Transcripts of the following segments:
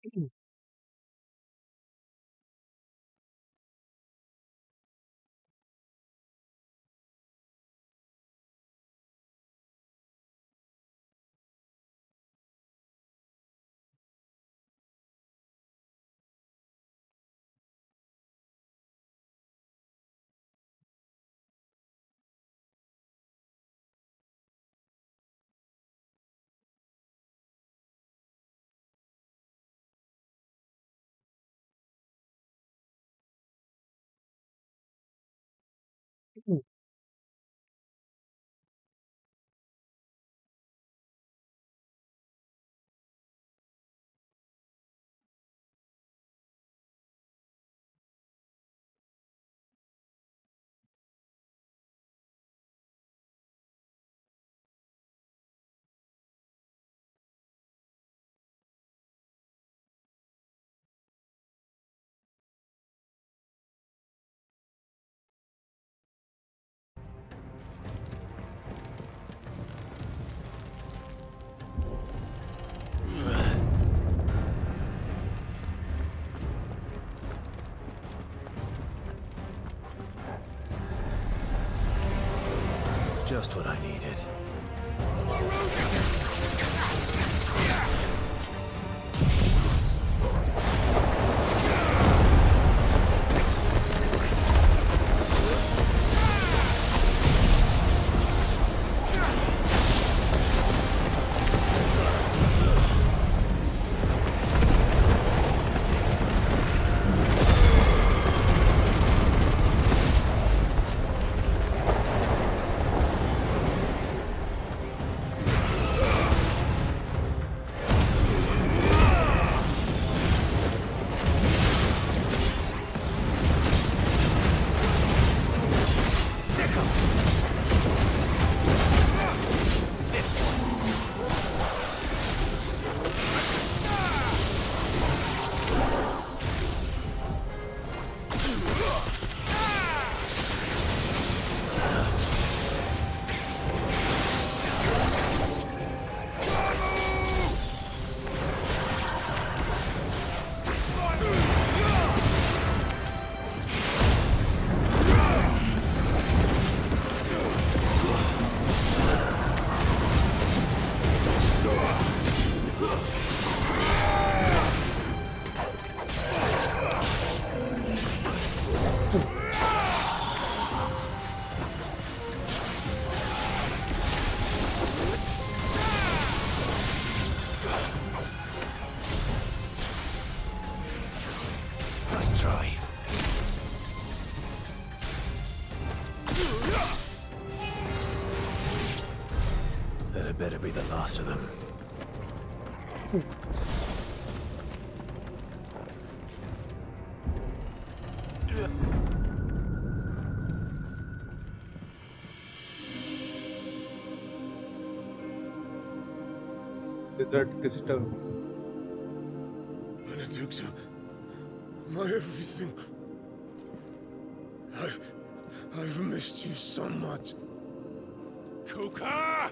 Mm. Mm. Just what I needed. Nice try. That had better be the last of them. Desert crystal. Benedicta, my everything. I've missed you so much. Kuka!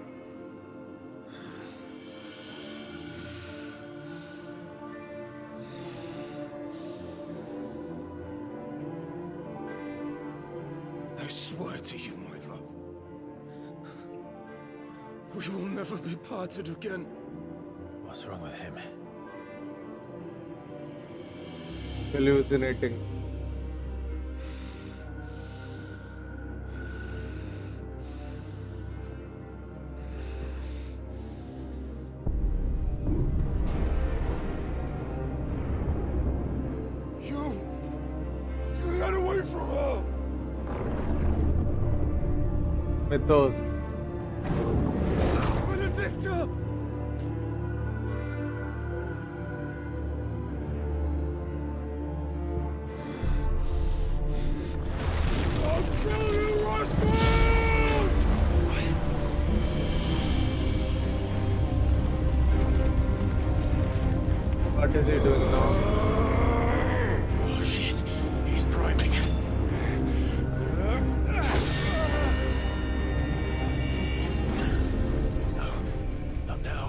I swear to you, my love, we will never be parted again. What's wrong with him? Hallucinating. You got away from her! Mythos. Benedicta! I'll kill you, Rosfield! What is he doing now? Oh shit, he's priming. No, not now.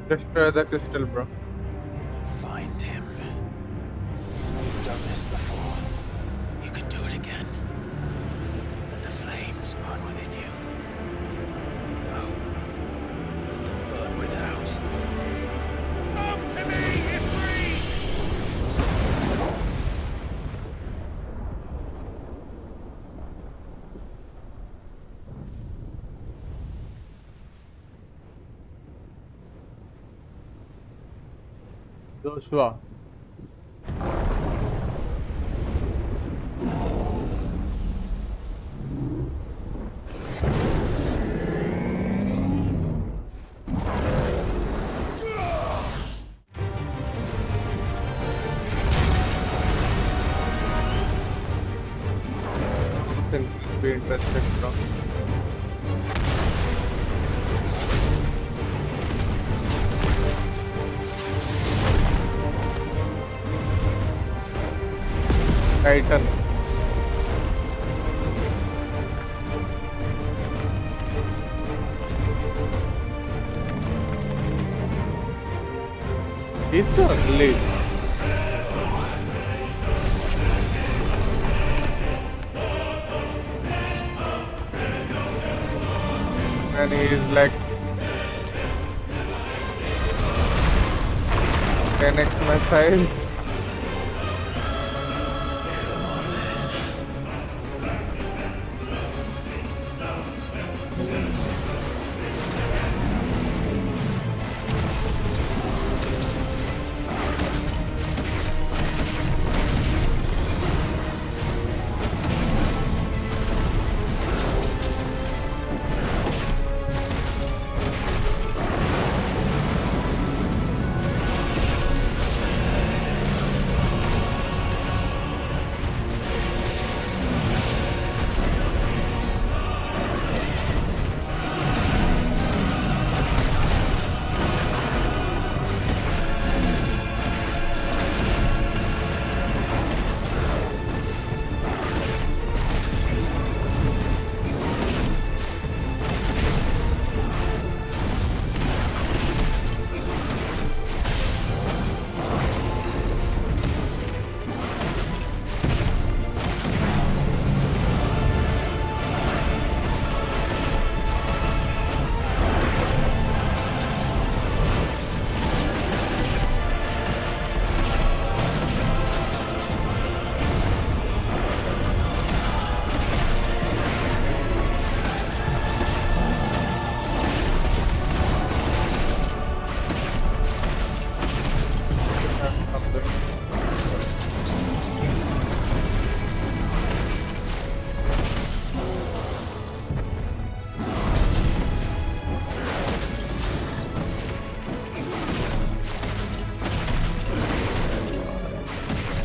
Destroy the crystal, bro. Find him. You've done this before. You can do it again. Let the flames burn within you. No. Let them burn without. Come to me, Ifrit! Joshua. I think he'll be interested, bro. Titan. He's so late. And he is like 10x my size.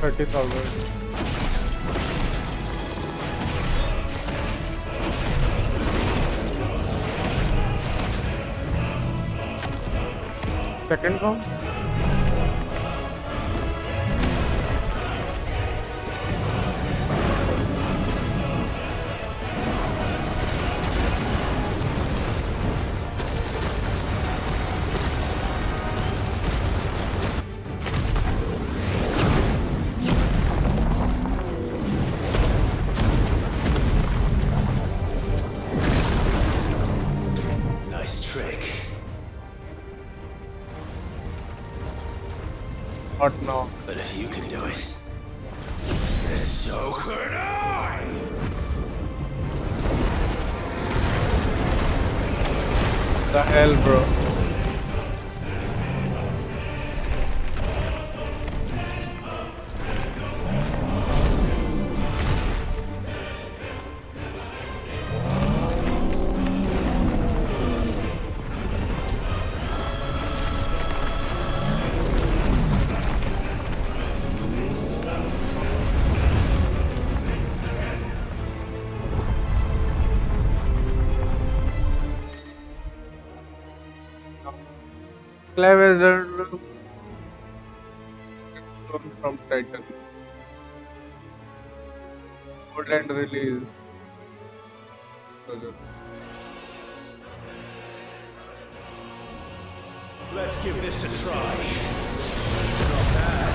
$30,000. Second round? Nice trick. What now? But if you can do it, then so could I! The hell, bro? Clive Rosfield from Titan. Woodland release. Let's give this a try. Not bad.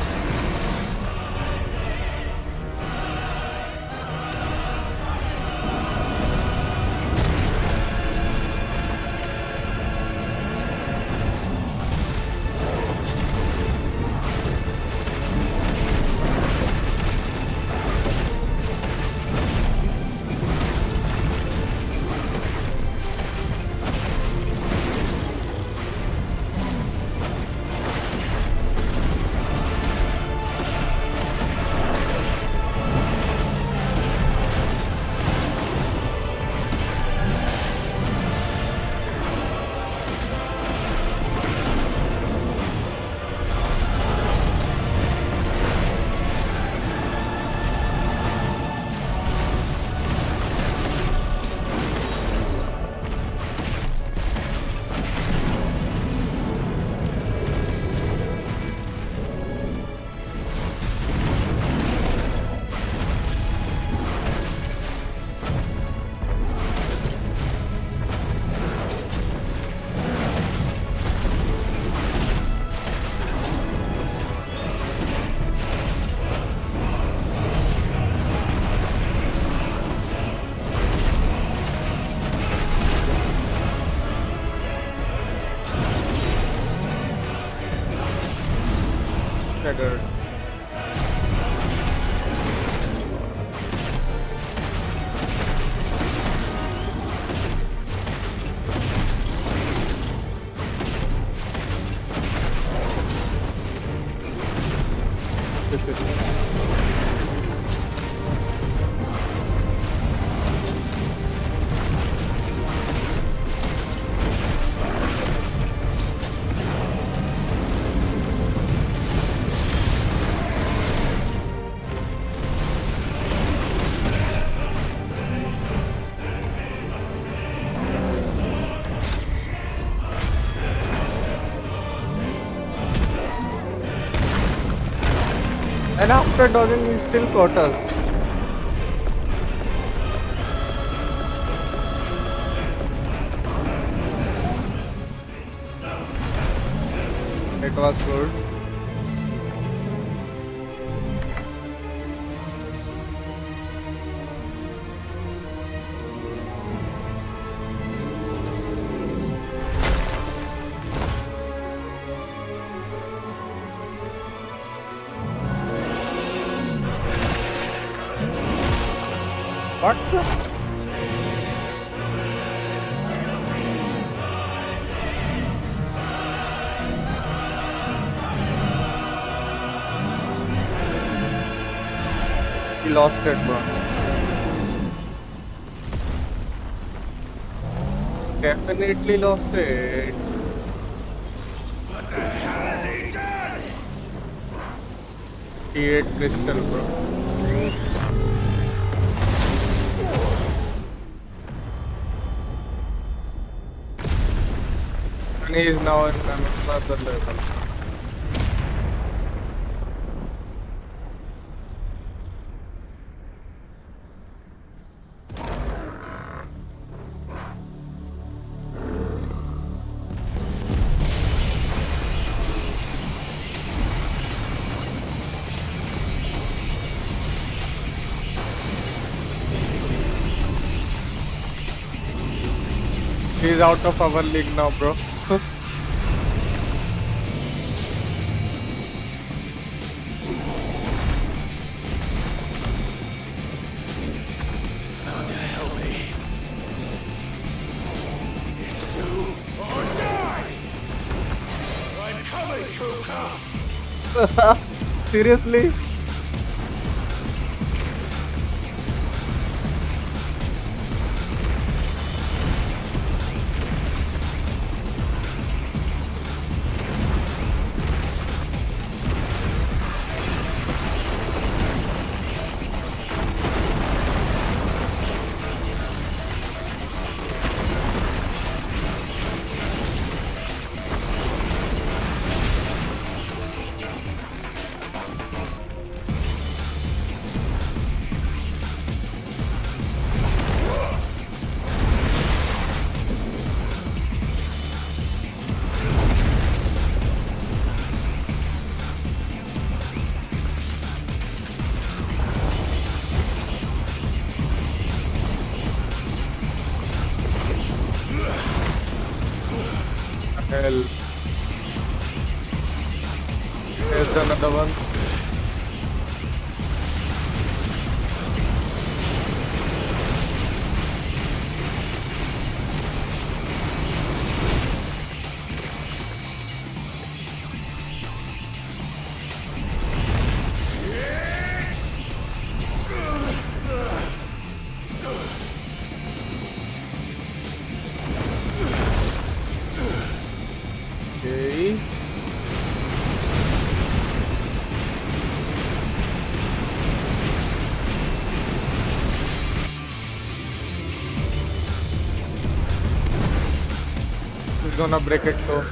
Staggered. And after dodging, he still caught us. It was good. What the? He lost it, bro. Definitely lost it. What the hell has he done? He ate crystal, bro. And he is now in another level. He's out of our league now, bro. Found to help me. It's do or die! I'm coming, Kuka! Seriously? Hell. There's another one. Okay. He's gonna break it too.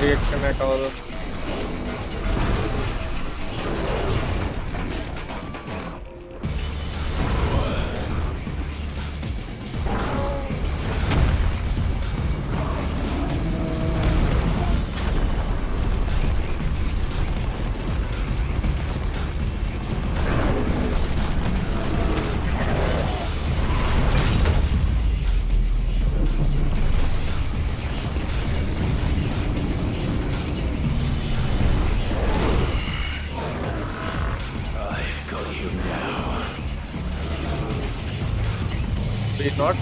Reaction at all. I've got you now. Maybe not.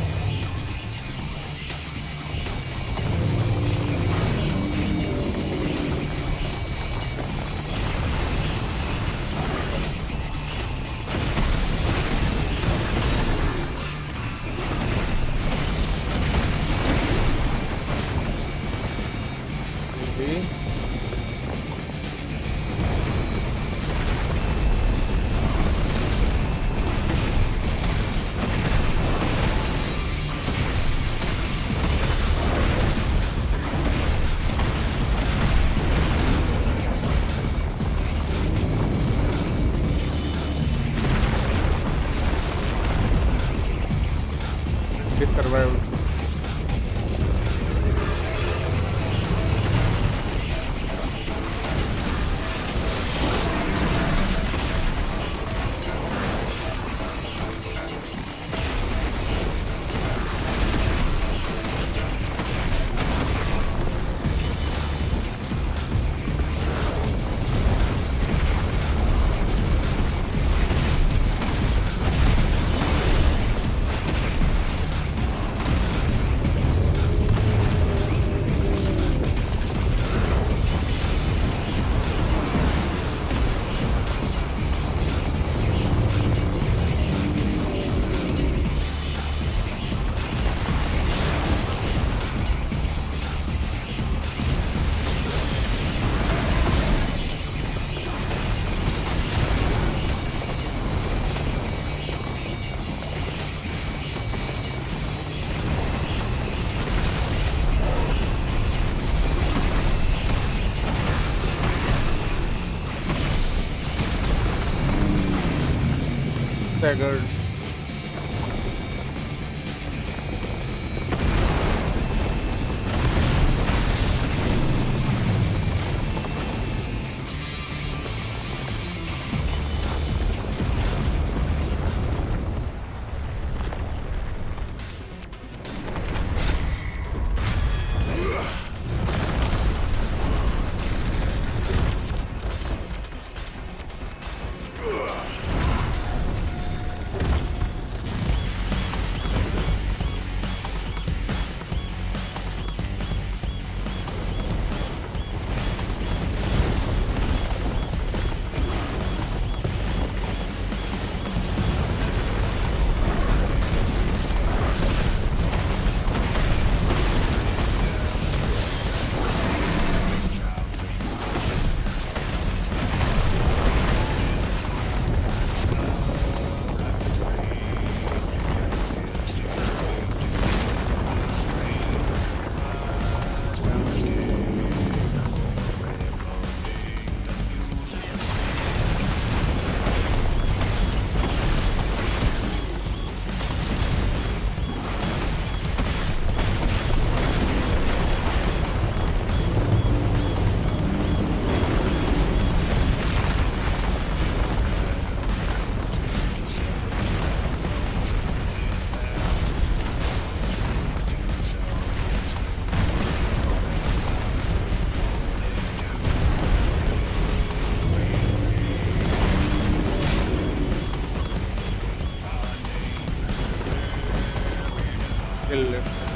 Maybe. He survived. Staggered. He'll live.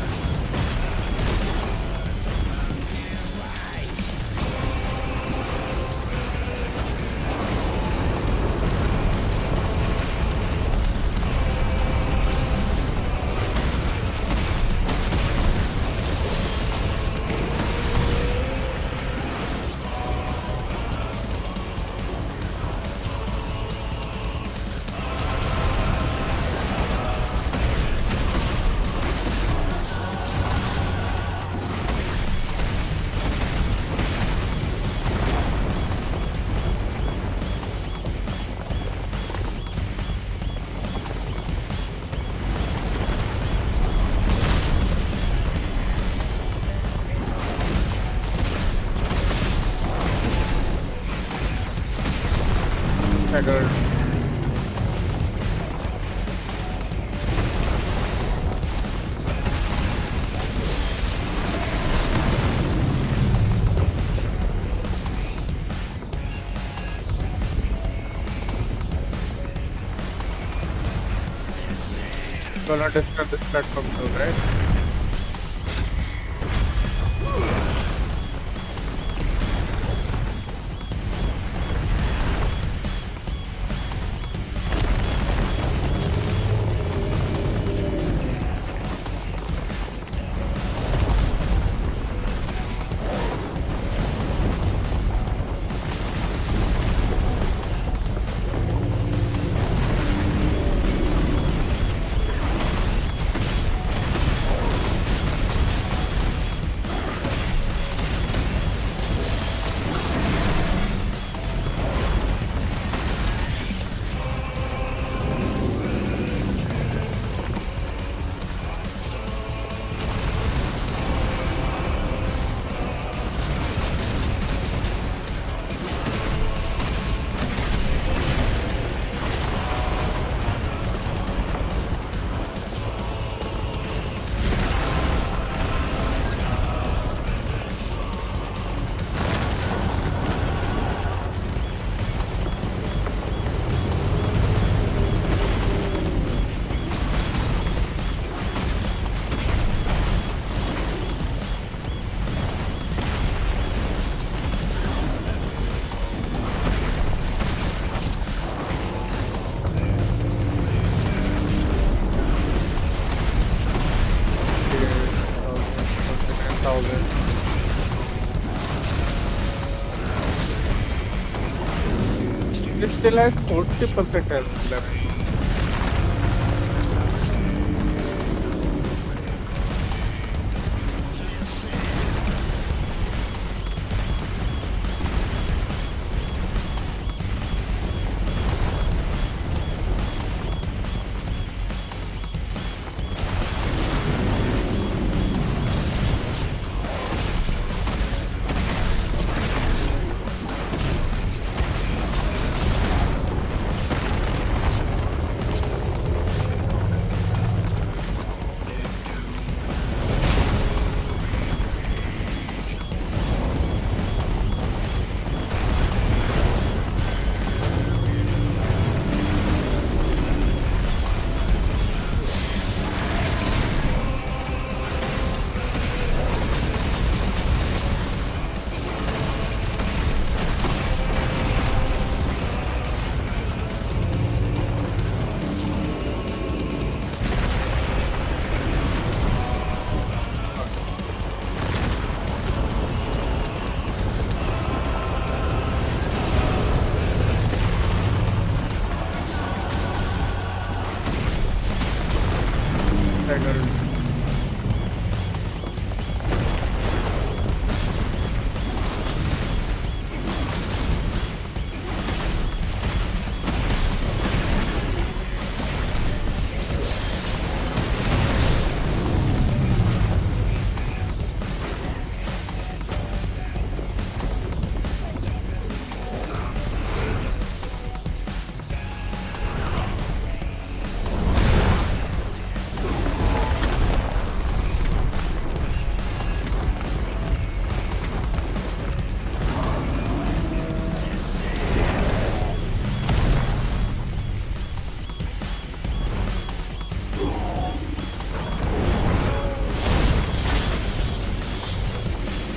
Staggered. Gonna discard this platform too, right? It still has 40% health left.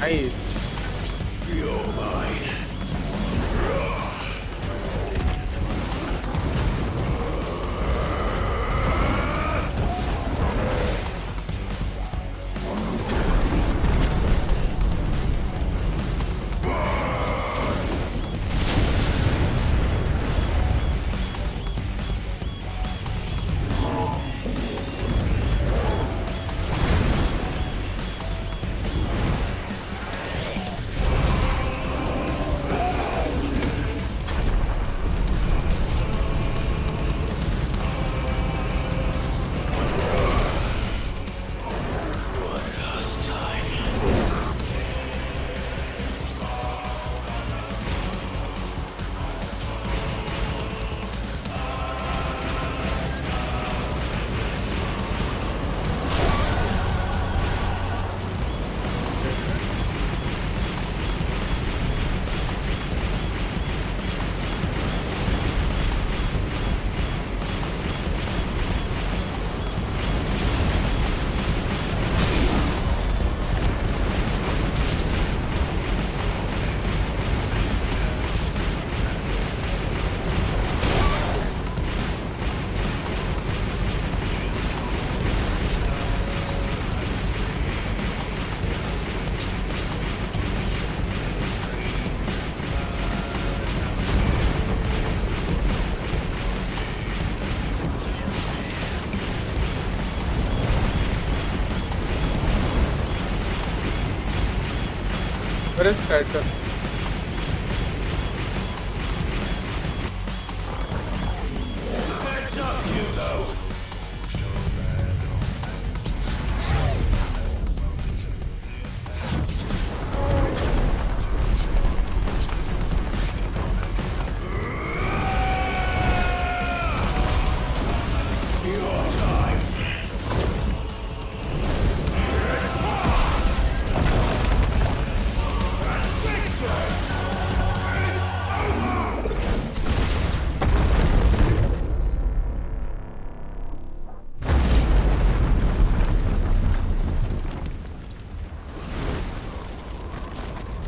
Nice. You're mine. Where is Titan? Heads up, Hugo. Your time.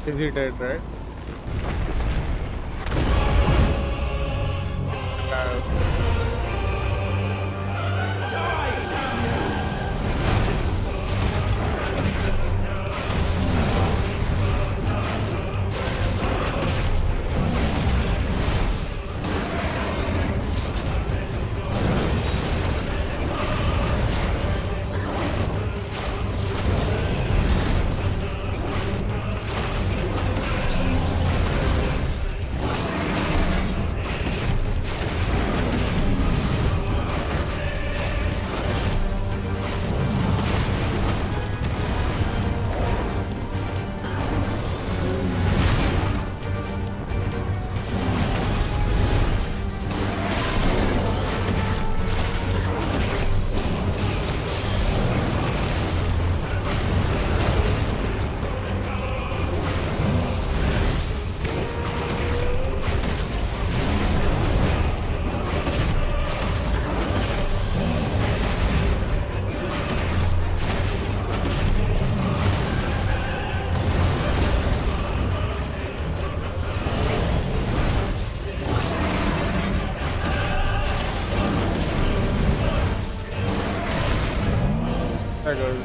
Is he dead, right? There goes.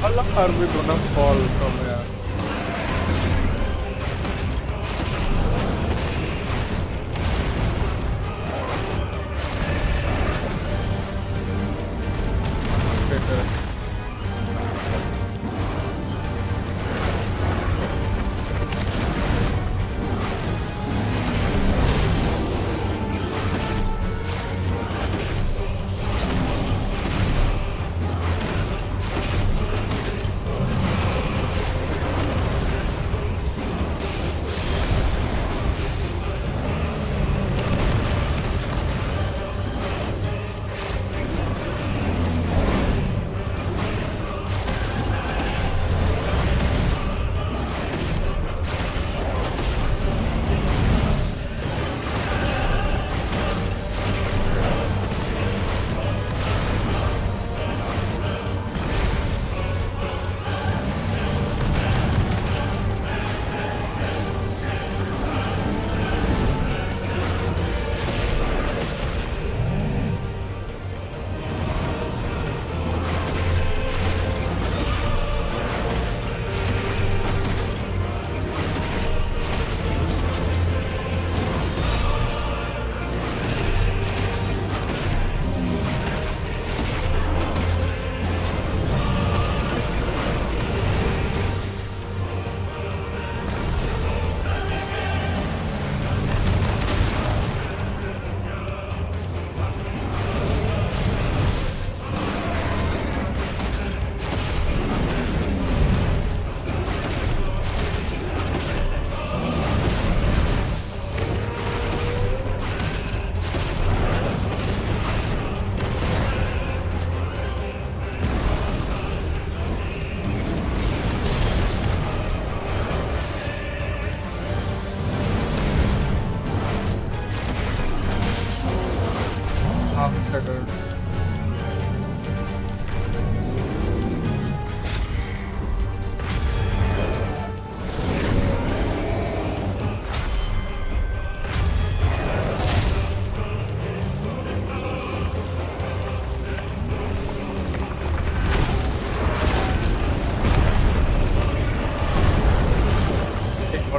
How long are we gonna fall from here?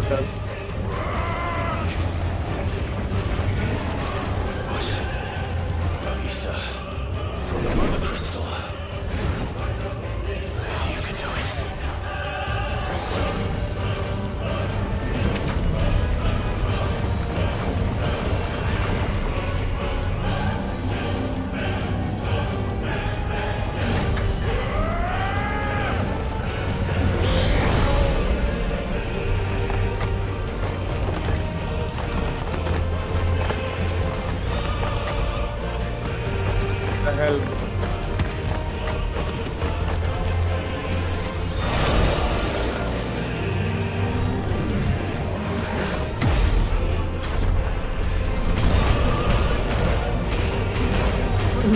portal. Ether from the mother crystal. If you can do it. The hell.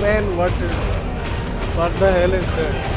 Man, what the hell is that?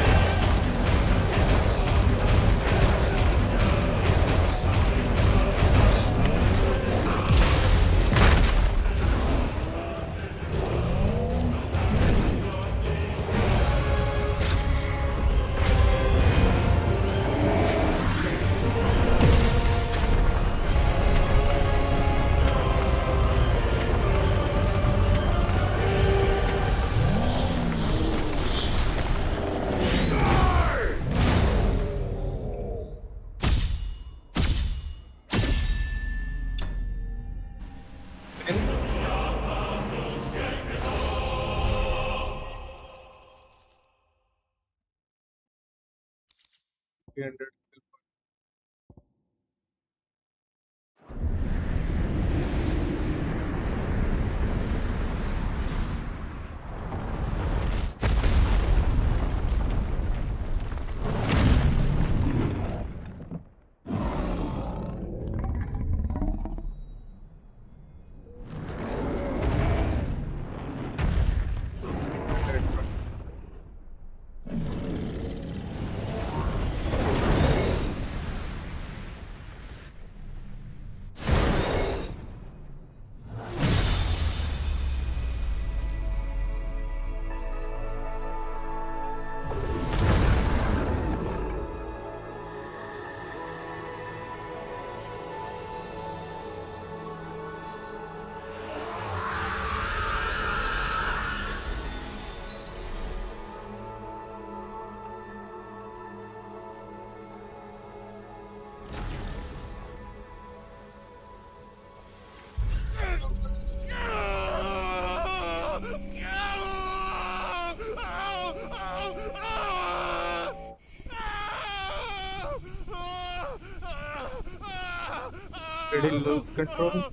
Did he lose control?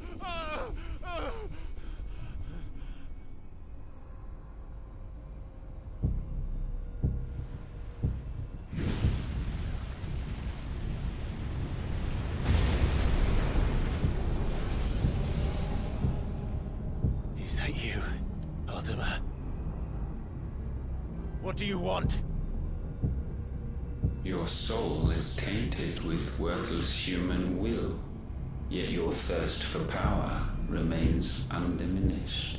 Is that you, Ultima? What do you want? Your soul is tainted with worthless human will, yet your thirst for power remains undiminished.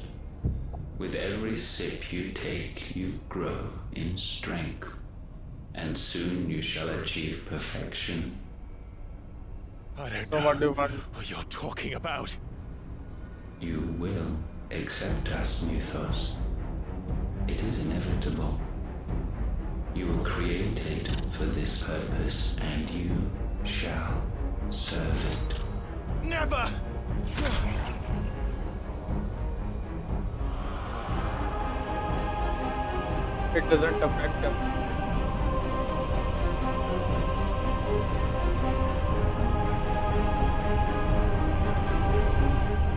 With every sip you take, you grow in strength, and soon you shall achieve perfection. I don't So know what do you want? what you're talking about. You will accept us, Mythos. It is inevitable. You were created for this purpose, and you shall serve it. Never! It doesn't affect him.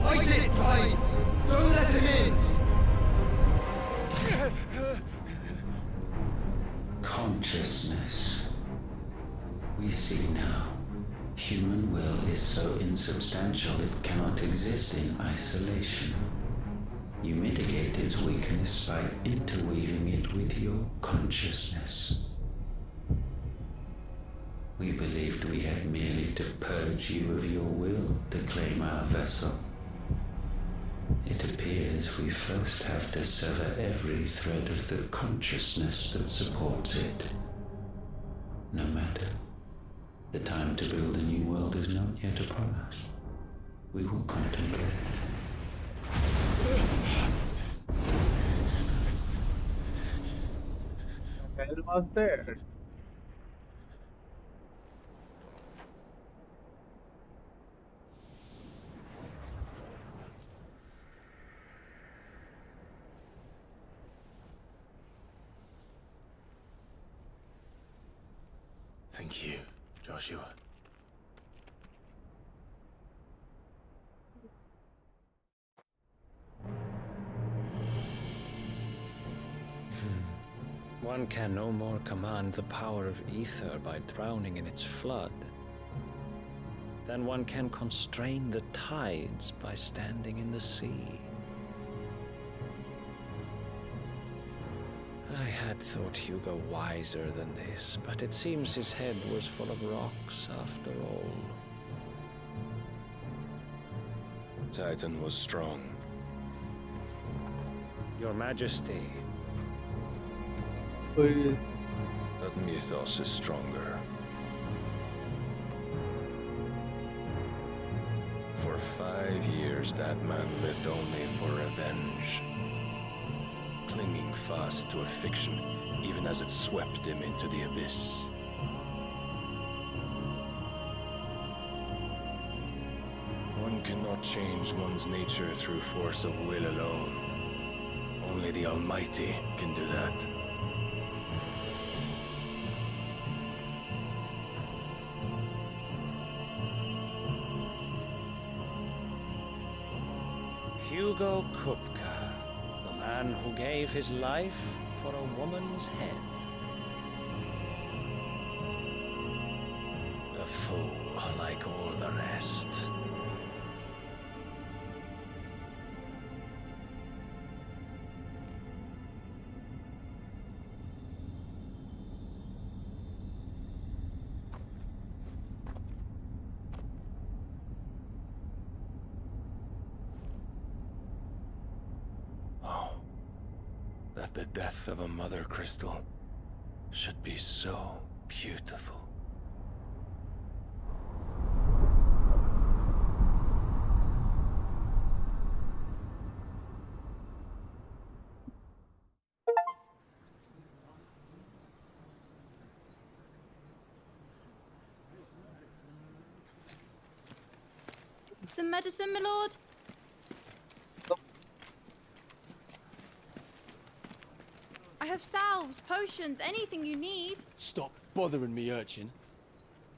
Fight it, Clive! Don't let him in! Consciousness. We see now. Human will is so insubstantial it cannot exist in isolation. You mitigate its weakness by interweaving it with your consciousness. We believed we had merely to purge you of your will to claim our vessel. It appears we first have to sever every thread of the consciousness that supports it. No matter The time to build a new world is not yet upon us. We will contemplate. The hell was there? Thank you, Joshua. One can no more command the power of ether by drowning in its flood than one can constrain the tides by standing in the sea. I had thought Hugo wiser than this, but it seems his head was full of rocks after all. Titan was strong. Your Majesty, Please. But Mythos is stronger. For 5 years, that man lived only for revenge. Clinging fast to a fiction, even as it swept him into the abyss. One cannot change one's nature through force of will alone. Only the Almighty can do that. Hugo Kupka, the man who gave his life for a woman's head. A fool like all the rest. That the death of a mother crystal should be so beautiful. Some medicine, my lord? I have salves, potions, anything you need. Stop bothering me, urchin,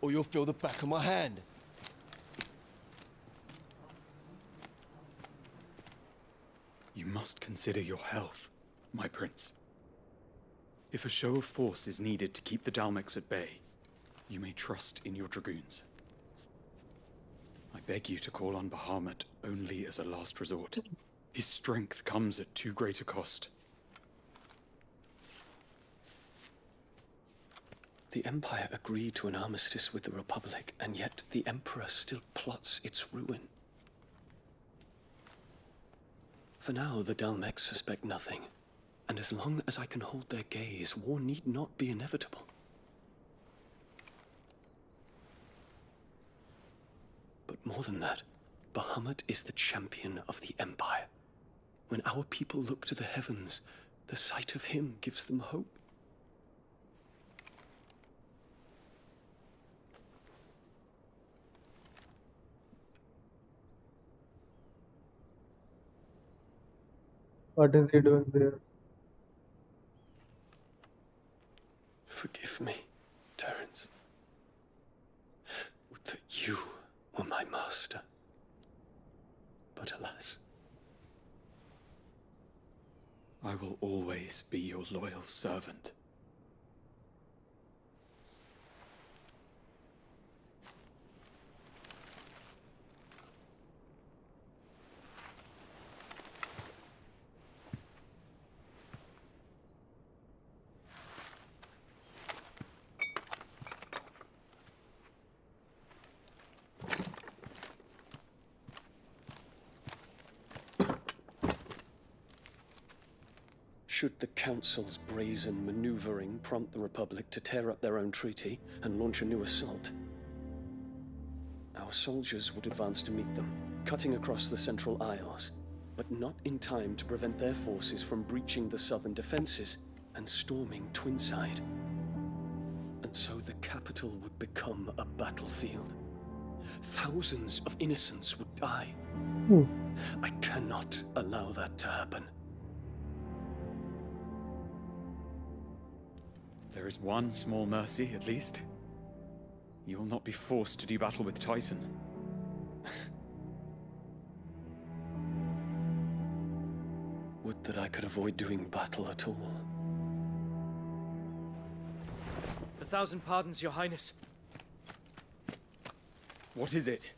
or you'll feel the back of my hand. You must consider your health, my prince. If a show of force is needed to keep the Dalmex at bay, you may trust in your dragoons. I beg you to call on Bahamut only as a last resort. His strength comes at too great a cost. The Empire agreed to an armistice with the Republic, and yet the Emperor still plots its ruin. For now, the Dalmex suspect nothing, and as long as I can hold their gaze, war need not be inevitable. But more than that, Bahamut is the champion of the Empire. When our people look to the heavens, the sight of him gives them hope. What is he doing there? Forgive me, Terence. Would that you were my master. But alas. I will always be your loyal servant. Should the Council's brazen maneuvering prompt the Republic to tear up their own treaty and launch a new assault, Our soldiers would advance to meet them, cutting across the central aisles, but not in time to prevent their forces from breaching the southern defenses and storming Twinside. And so the capital would become a battlefield. Thousands of innocents would die. I cannot allow that to happen. There is one small mercy, at least. You will not be forced to do battle with Titan. Would that I could avoid doing battle at all. 1,000 pardons, Your Highness. What is it?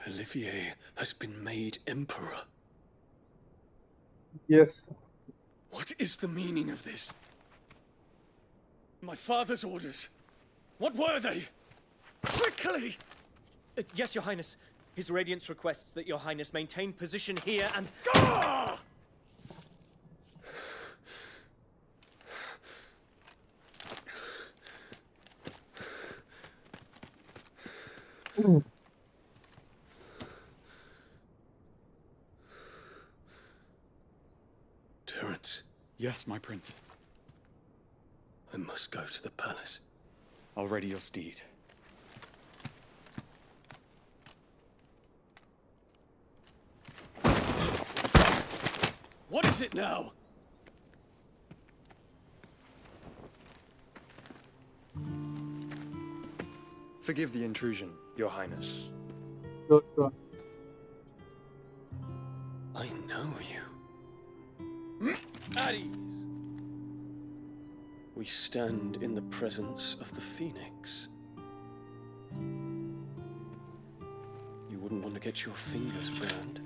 Olivier has been made emperor. Yes. What is the meaning of this? My father's orders. What were they? Quickly! Yes, Your Highness. His Radiance requests that Your Highness maintain position here and... Ah! Terence, Yes, my prince. I must go to the palace. I'll ready your steed. What is it now? Forgive the intrusion, Your Highness. Sure, sure. I know you. At ease. We stand in the presence of the Phoenix. You wouldn't want to get your fingers burned.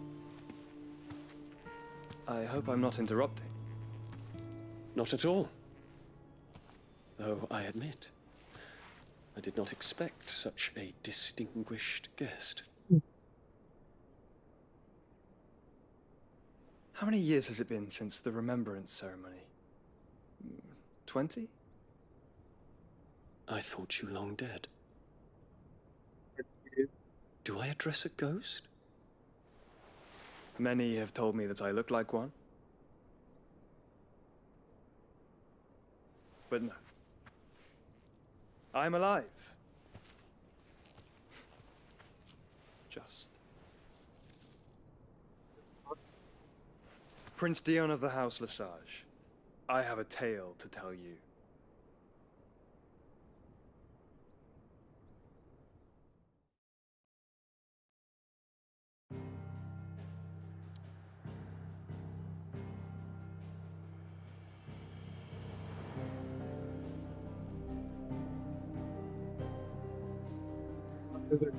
I hope I'm not interrupting. Not at all. Though I admit, I did not expect such a distinguished guest. How many years has it been since the Remembrance ceremony? 20? I thought you long dead. Do I address a ghost? Many have told me that I look like one. But no. I'm alive. Just. Prince Dion of the House Lesage, I have a tale to tell you. What is it?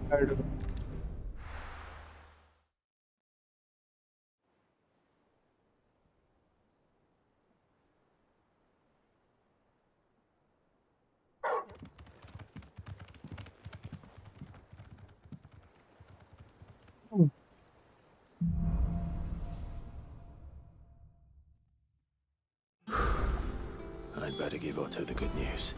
I don't know. I'd better give Otto the good news.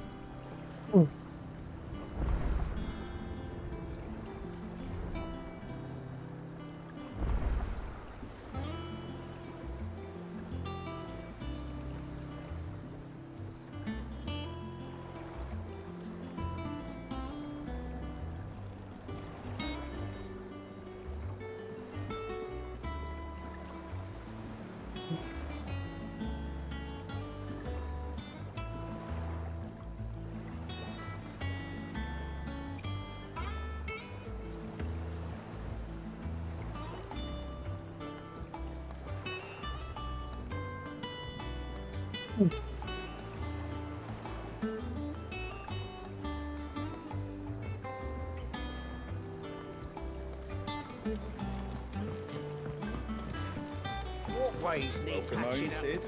Walkways need Broken patching nose, up. Sid.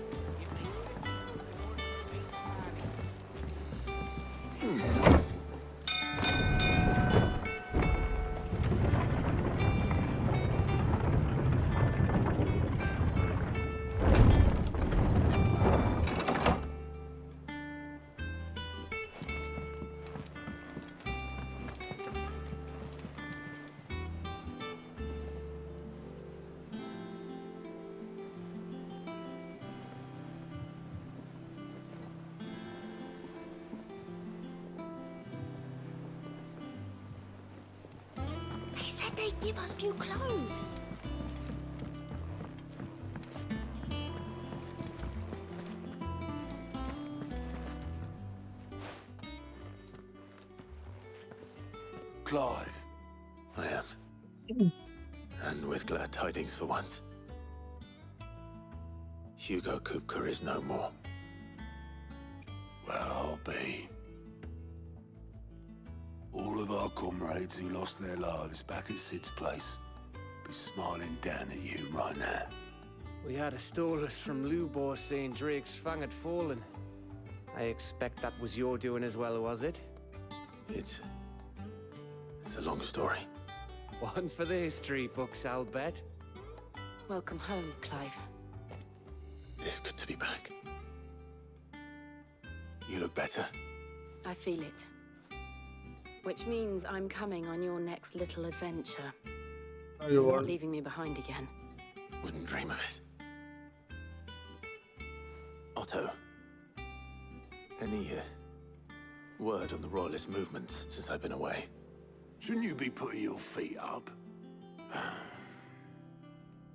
They said they'd give us new clothes. Clive. I am. And with glad tidings for once. Hugo Kupka is no more. Well, I'll be. All of our comrades who lost their lives back at Sid's place be smiling down at you right now. We had a stolus from Lubor saying Drake's fang had fallen. I expect that was your doing as well, was it? It's a long story. One for the history books, I'll bet. Welcome home, Clive. It's good to be back. You look better. I feel it. Which means I'm coming on your next little adventure. Oh, You're you not are. leaving me behind again. Wouldn't dream of it. Otto, any word on the Royalist movement since I've been away? Shouldn't you be putting your feet up?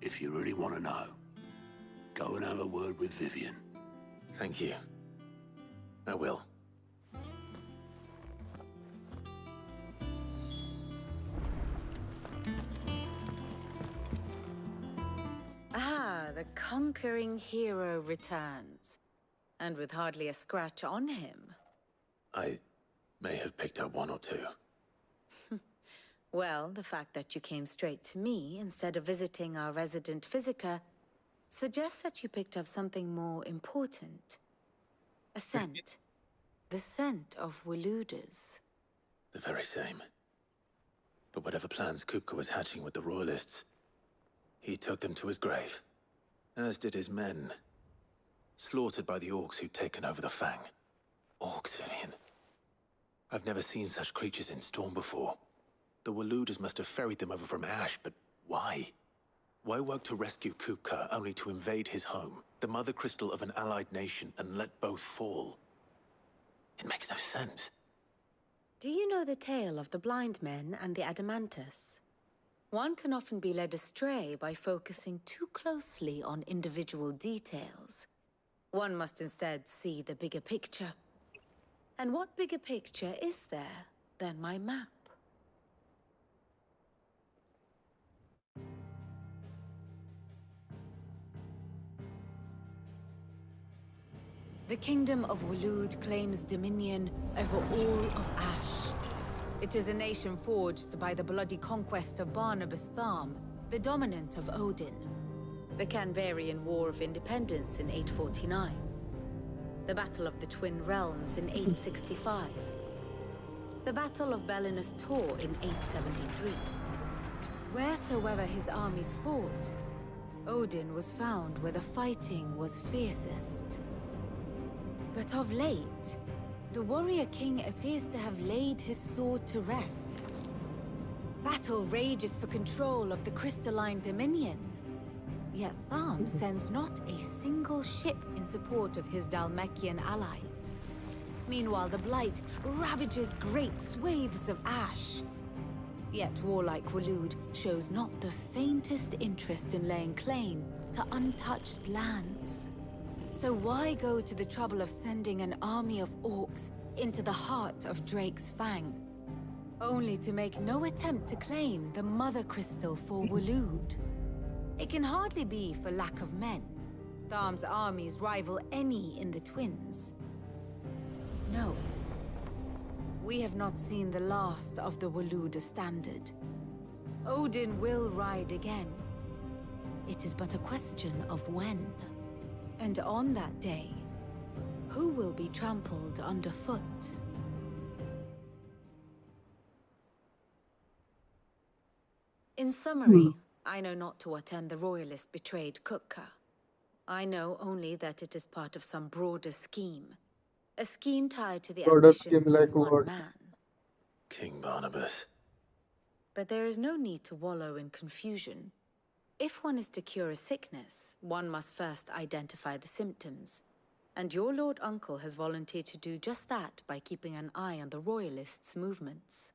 If you really want to know, go and have a word with Vivian. Thank you. I will. Ah, the conquering hero returns. And with hardly a scratch on him. I may have picked up one or two. Well, the fact that you came straight to me instead of visiting our resident physiker suggests that you picked up something more important. A scent. The scent of Waludas. The very same. But whatever plans Kupka was hatching with the Royalists, he took them to his grave. As did his men. Slaughtered by the orcs who'd taken over the Fang. Orcs, Vivian. I've never seen such creatures in Storm before. The Waludas must have ferried them over from Ash, but why? Why work to rescue Kupka only to invade his home, the mother crystal of an allied nation, and let both fall? It makes no sense. Do you know the tale of the blind men and the Adamantus? One can often be led astray by focusing too closely on individual details. One must instead see the bigger picture. And what bigger picture is there than my map? The Kingdom of Waloed claims dominion over all of Ash. It is a nation forged by the bloody conquest of Barnabas Tharm, the dominant of Odin. The Canvarian War of Independence in 849. The Battle of the Twin Realms in 865. The Battle of Belinus Tor in 873. Wheresoever his armies fought, Odin was found where the fighting was fiercest. But of late, the warrior king appears to have laid his sword to rest. Battle rages for control of the crystalline dominion. Yet Tharm sends not a single ship in support of his Dhalmekian allies. Meanwhile, the Blight ravages great swathes of Ash. Yet warlike Waloed shows not the faintest interest in laying claim to untouched lands. So why go to the trouble of sending an army of orcs into the heart of Drake's Fang, only to make no attempt to claim the Mother Crystal for Waloed? It can hardly be for lack of men. Tharm's armies rival any in the Twins. No. We have not seen the last of the Waloed standard. Odin will ride again. It is but a question of when. And on that day, who will be trampled underfoot? In summary, I know not to what end the Royalists betrayed Kupka. I know only that it is part of some broader scheme. A scheme tied to the Broader scheme ambitions like of one what? man. King Barnabas. But there is no need to wallow in confusion. If one is to cure a sickness, one must first identify the symptoms. And your Lord Uncle has volunteered to do just that by keeping an eye on the Royalists' movements.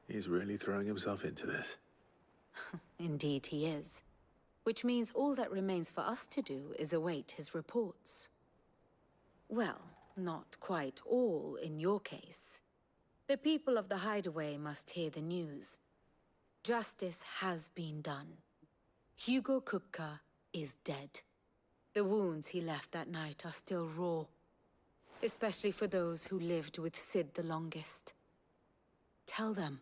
He's really throwing himself into this. Indeed he is. Which means all that remains for us to do is await his reports. Well, not quite all in your case. The people of the Hideaway must hear the news. Justice has been done. Hugo Kupka is dead. The wounds he left that night are still raw. Especially for those who lived with Sid the longest. Tell them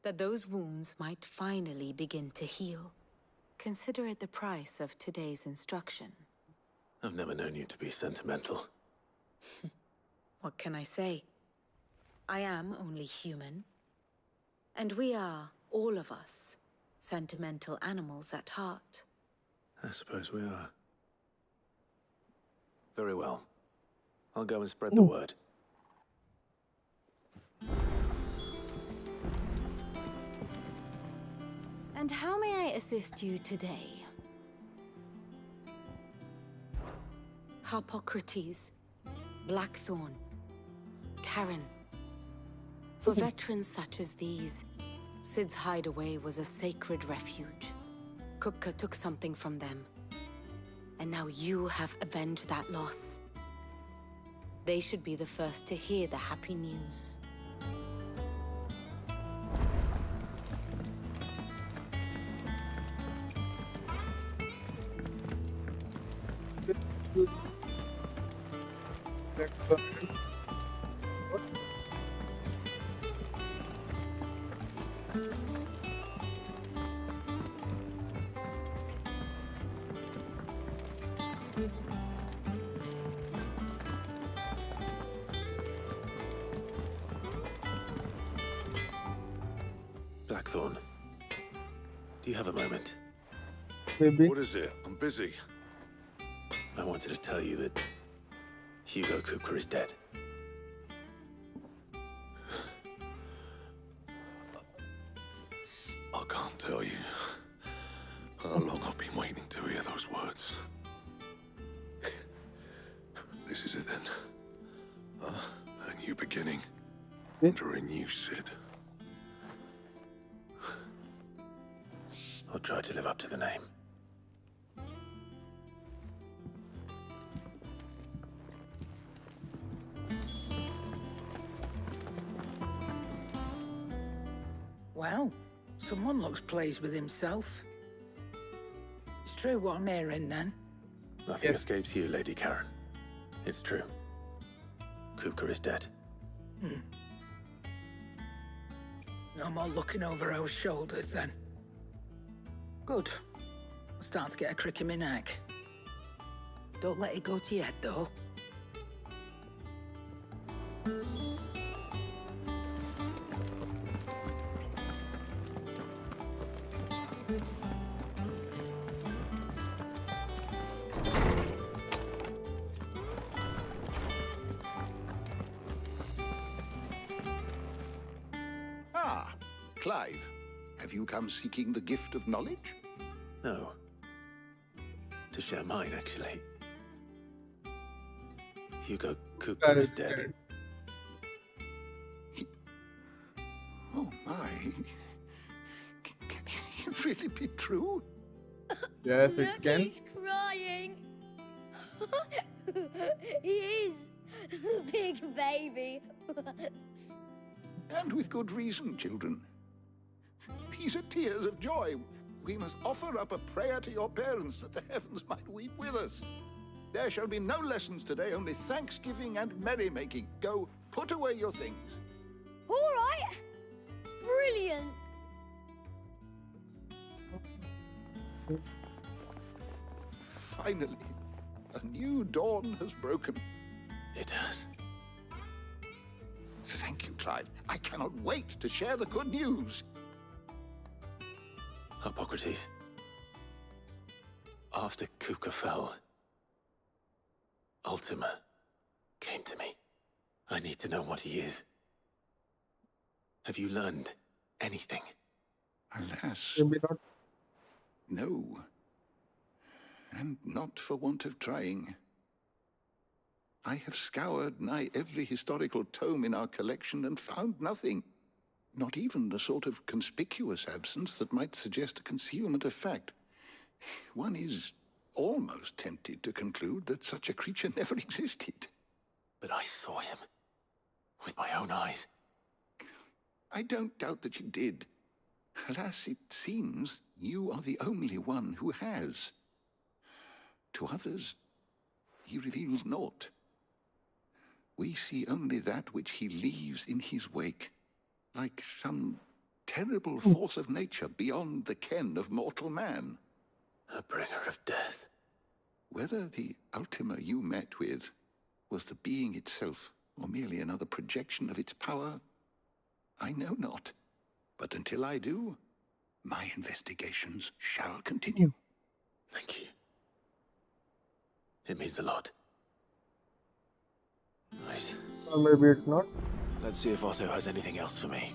that those wounds might finally begin to heal. Consider it the price of today's instruction. I've never known you to be sentimental. What can I say? I am only human. And we are, all of us, sentimental animals at heart. I suppose we are. Very well. I'll go and spread the word. And how may I assist you today? Harpocrates, Blackthorn, Karen. For veterans such as these, Sid's hideaway was a sacred refuge. Kupka took something from them. And now you have avenged that loss. They should be the first to hear the happy news. Blackthorn, do you have a moment? Maybe. What is it? I'm busy. I wanted to tell you that Hugo Kupka is dead. I can't tell you how long I've been waiting to hear those words. This is it then. A new beginning. Under a new Sid. I'll try to live up to the name. Well, someone looks pleased with himself. It's true what I'm hearing, then. Nothing escapes you, Lady Karen. It's true. Kupka is dead. No more looking over our shoulders, then. Good. I'm starting to get a crick in my neck. Don't let it go to your head, though. Ah, Clive. Have you come seeking the gift of knowledge? No. To share mine, actually. Hugo Kupka is dead. Oh my. Can it really be true? Yes, it Look, can. he's crying. He is. The big baby. And with good reason, children. These are tears of joy. We must offer up a prayer to your parents that the heavens might weep with us. There shall be no lessons today, only thanksgiving and merrymaking. Go, put away your things. All right. Brilliant. Finally, a new dawn has broken. It has. Thank you, Clive. I cannot wait to share the good news. Hippocrates. After Kuka fell, Ultima came to me. I need to know what he is. Have you learned anything? Alas, Maybe not. no. And not for want of trying. I have scoured nigh every historical tome in our collection and found nothing. Not even the sort of conspicuous absence that might suggest a concealment of fact. One is almost tempted to conclude that such a creature never existed. But I saw him. With my own eyes. I don't doubt that you did. Alas, it seems you are the only one who has. To others, he reveals naught. We see only that which he leaves in his wake, like some terrible force of nature beyond the ken of mortal man. A bringer of death. Whether the Ultima you met with was the being itself, or merely another projection of its power, I know not. But until I do, my investigations shall continue. Thank you. It means a lot. Right. Or maybe it's not. Let's see if Otto has anything else for me.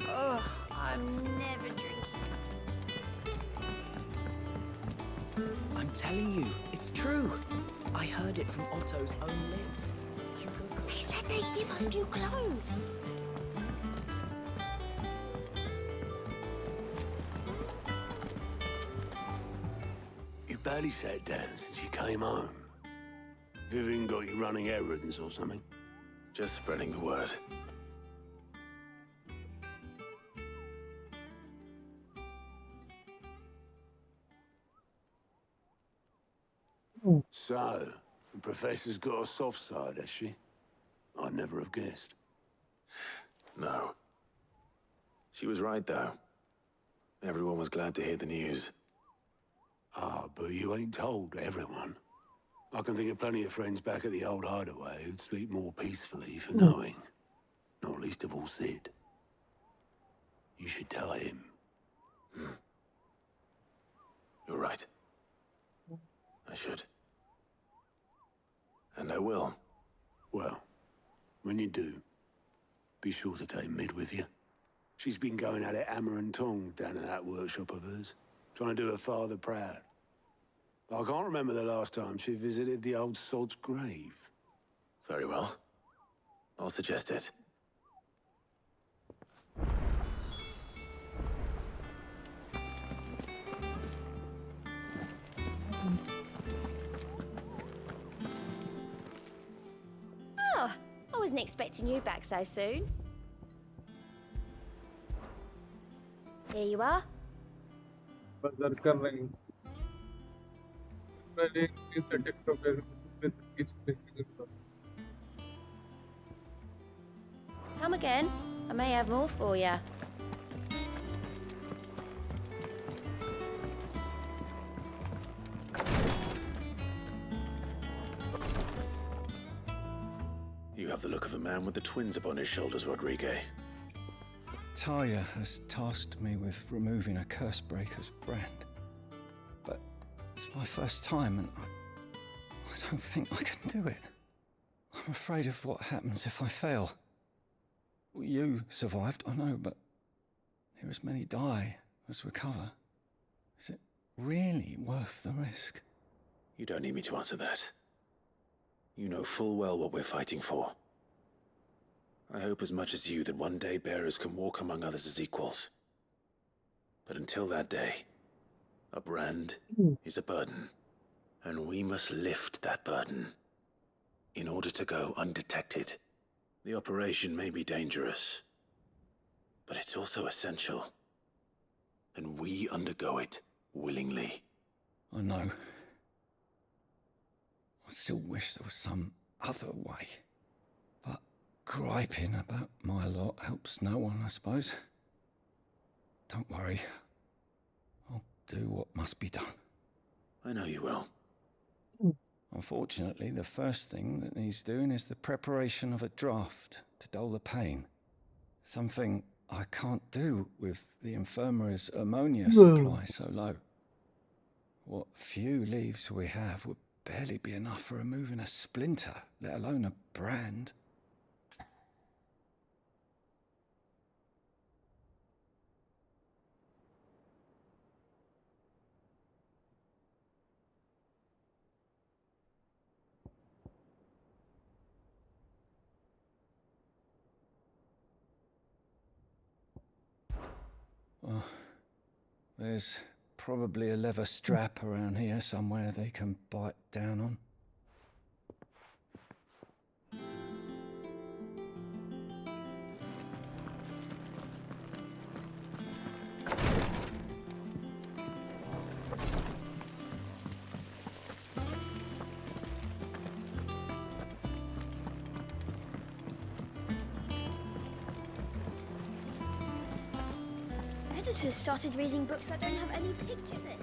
Ugh, I'm never drinking. I'm telling you, it's true. I heard it from Otto's own lips. They said they'd give us new clothes. You barely sat down since you came home. Vivian got you running errands or something? Just spreading the word. So, the Professor's got a soft side, has she? I'd never have guessed. No. She was right, though. Everyone was glad to hear the news. Ah, but you ain't told everyone. I can think of plenty of friends back at the old hideaway who'd sleep more peacefully for knowing. Not least of all Sid. You should tell him. You're right. I should. And I will. Well, when you do, be sure to take Mid with you. She's been going at it hammer and tong down in that workshop of hers, trying to do her father proud. I can't remember the last time she visited the old sod's grave. Very well. I'll suggest it. Oh, I wasn't expecting you back so soon. Here you are. बाजार कर रही हूँ मैंने इस setting programme में किस place कर Come again. I may have more for you. You have the look of a man with the twins upon his shoulders, Rodrigue. Talia has tasked me with removing a Cursebreaker's brand. But it's my first time and I don't think I can do it. I'm I'm afraid of what happens if I fail. You survived, I know, but here as many die as recover. Is it really worth the risk? You don't need me to answer that. You know full well what we're fighting for. I hope as much as you that one day bearers can walk among others as equals. But until that day, a brand is a burden, and we must lift that burden in order to go undetected. The operation may be dangerous, but it's also essential, and we undergo it willingly. I know. I still wish there was some other way. But griping about my lot helps no one, I suppose. Don't worry. I'll do what must be done. I know you will. Unfortunately, the first thing that needs doing is the preparation of a draft to dull the pain. Something I can't do with the infirmary's ammonia supply so low. What few leaves we have would barely be enough for removing a splinter, let alone a brand. Well, there's probably a leather strap around here somewhere they can bite down on. Editors started reading books that don't have any pictures in.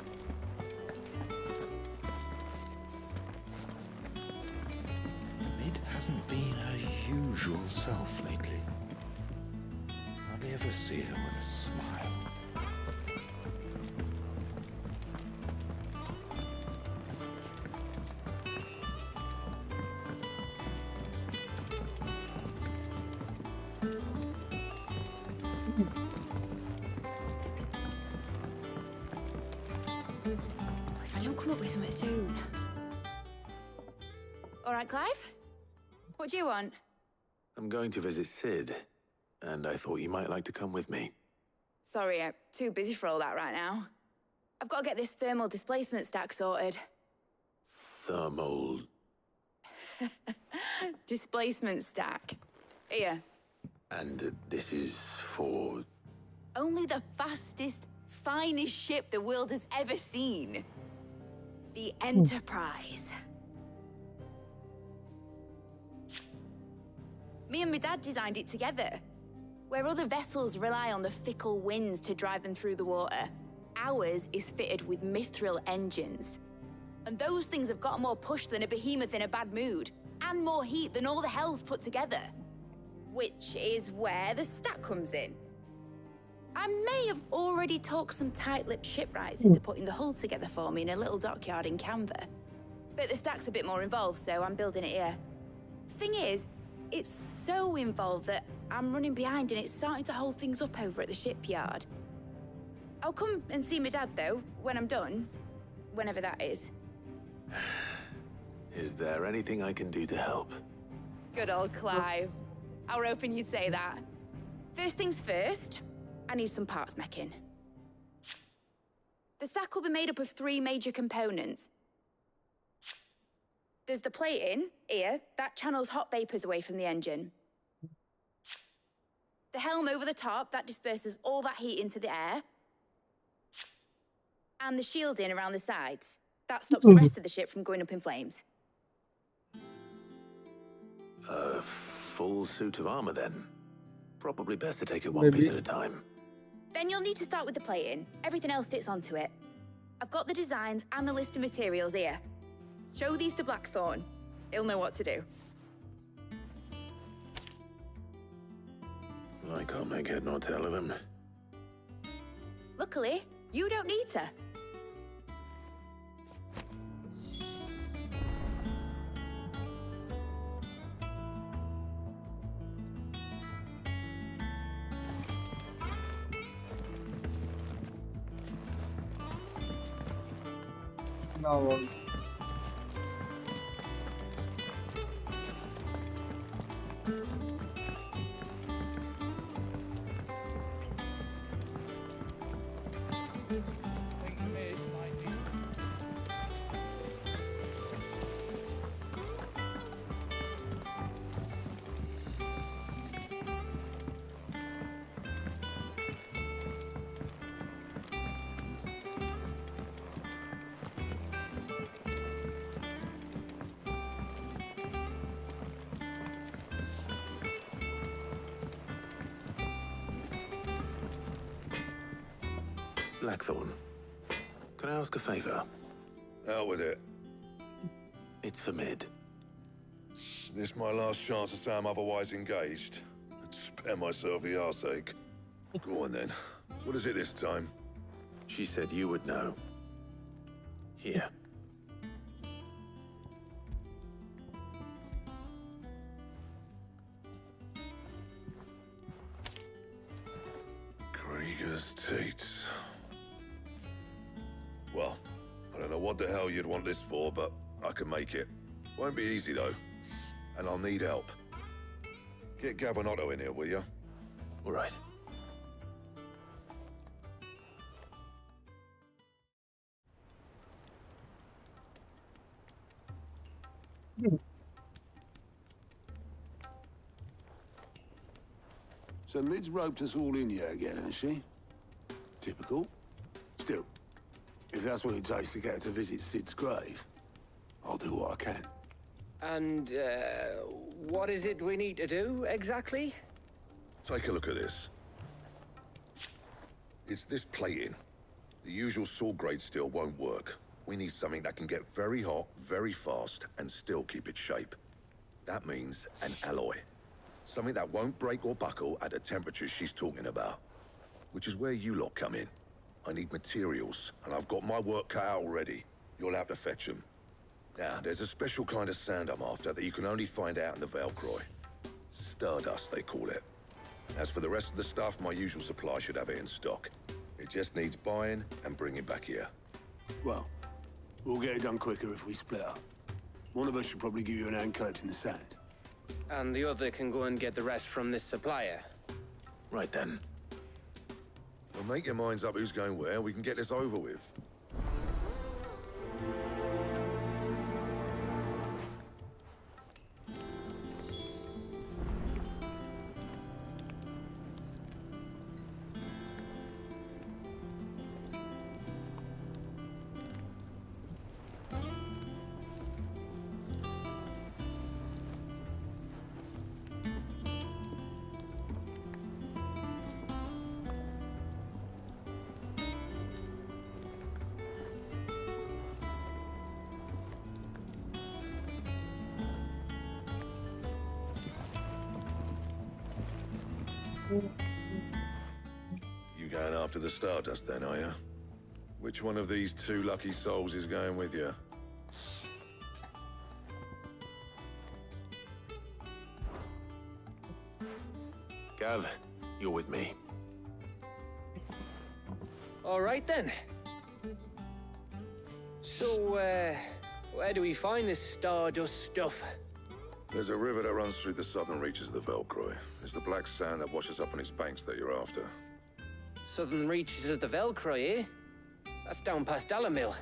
Mid hasn't been her usual self lately. Hardly ever see her with a smile. If I don't come up with something soon. All right, Clive? What do you want? I'm going to visit Sid, and I thought you might like to come with me. Sorry, I'm too busy for all that right now. I've got to get this thermal displacement stack sorted. Thermal... Displacement stack. Here. And this is for... Only the fastest, finest ship the world has ever seen. The Enterprise. Me and my dad designed it together. Where other vessels rely on the fickle winds to drive them through the water, ours is fitted with mithril engines. And those things have got more push than a behemoth in a bad mood, and more heat than all the hells put together. Which is where the stack comes in. I may have already talked some tight-lipped shipwrights into putting the hull together for me in a little dockyard in Canva. But the stack's a bit more involved, so I'm building it here. Thing is, it's so involved that I'm running behind and it's starting to hold things up over at the shipyard. I'll come and see my dad, though, when I'm done. Whenever that is. Is there anything I can do to help? Good old Clive. I were hoping you'd say that. First things first, I need some parts making. The stack will be made up of 3 major components. There's the plating, here, that channels hot vapors away from the engine. The helm over the top, that disperses all that heat into the air. And the shielding around the sides. That stops the rest of the ship from going up in flames. A full suit of armor, then? Probably best to take it one piece at a time. Then you'll need to start with the plating. Everything else fits onto it. I've got the designs and the list of materials here. Show these to Blackthorn. He'll know what to do. I can't make head nor tail of them. Luckily, you don't need to. Now all. Blackthorn, can I ask a favor? Out with it. It's for Mid. This my last chance to say I'm otherwise engaged. I'd spare myself the arseache. Go on then. What is it this time? She said you would know. Here. Krieger's teats. Well, I don't know what the hell you'd want this for, but I can make it. Won't be easy, though. And I'll need help. Get Gabonotto in here, will you? All right. So Mid's roped us all in here again, has she? Typical. Still, if that's what it takes to get her to visit Sid's grave, I'll do what I can. And, what is it we need to do, exactly? Take a look at this. It's this plating. The usual sword-grade steel won't work. We need something that can get very hot, very fast, and still keep its shape. That means an alloy. Something that won't break or buckle at the temperatures she's talking about. Which is where you lot come in. I need materials, and I've got my work cut out already. You'll have to fetch them. Now, there's a special kind of sand I'm after that you can only find out in the Valcroy. Stardust, they call it. As for the rest of the stuff, my usual supply should have it in stock. It just needs buying and bringing back here. Well, we'll get it done quicker if we split up. One of us should probably give you an hand collecting the sand. And the other can go and get the rest from this supplier. Right then. Well, make your minds up who's going where. We can get this over with. You going after the Stardust then, are you? Which one of these two lucky souls is going with you? Gav, you're with me. All right then. So, where do we find this Stardust stuff? There's a river that runs through the southern reaches of the Velcroy. It's the black sand that washes up on its banks that you're after. Southern reaches of the Velcroy, eh? That's down past Dalamil.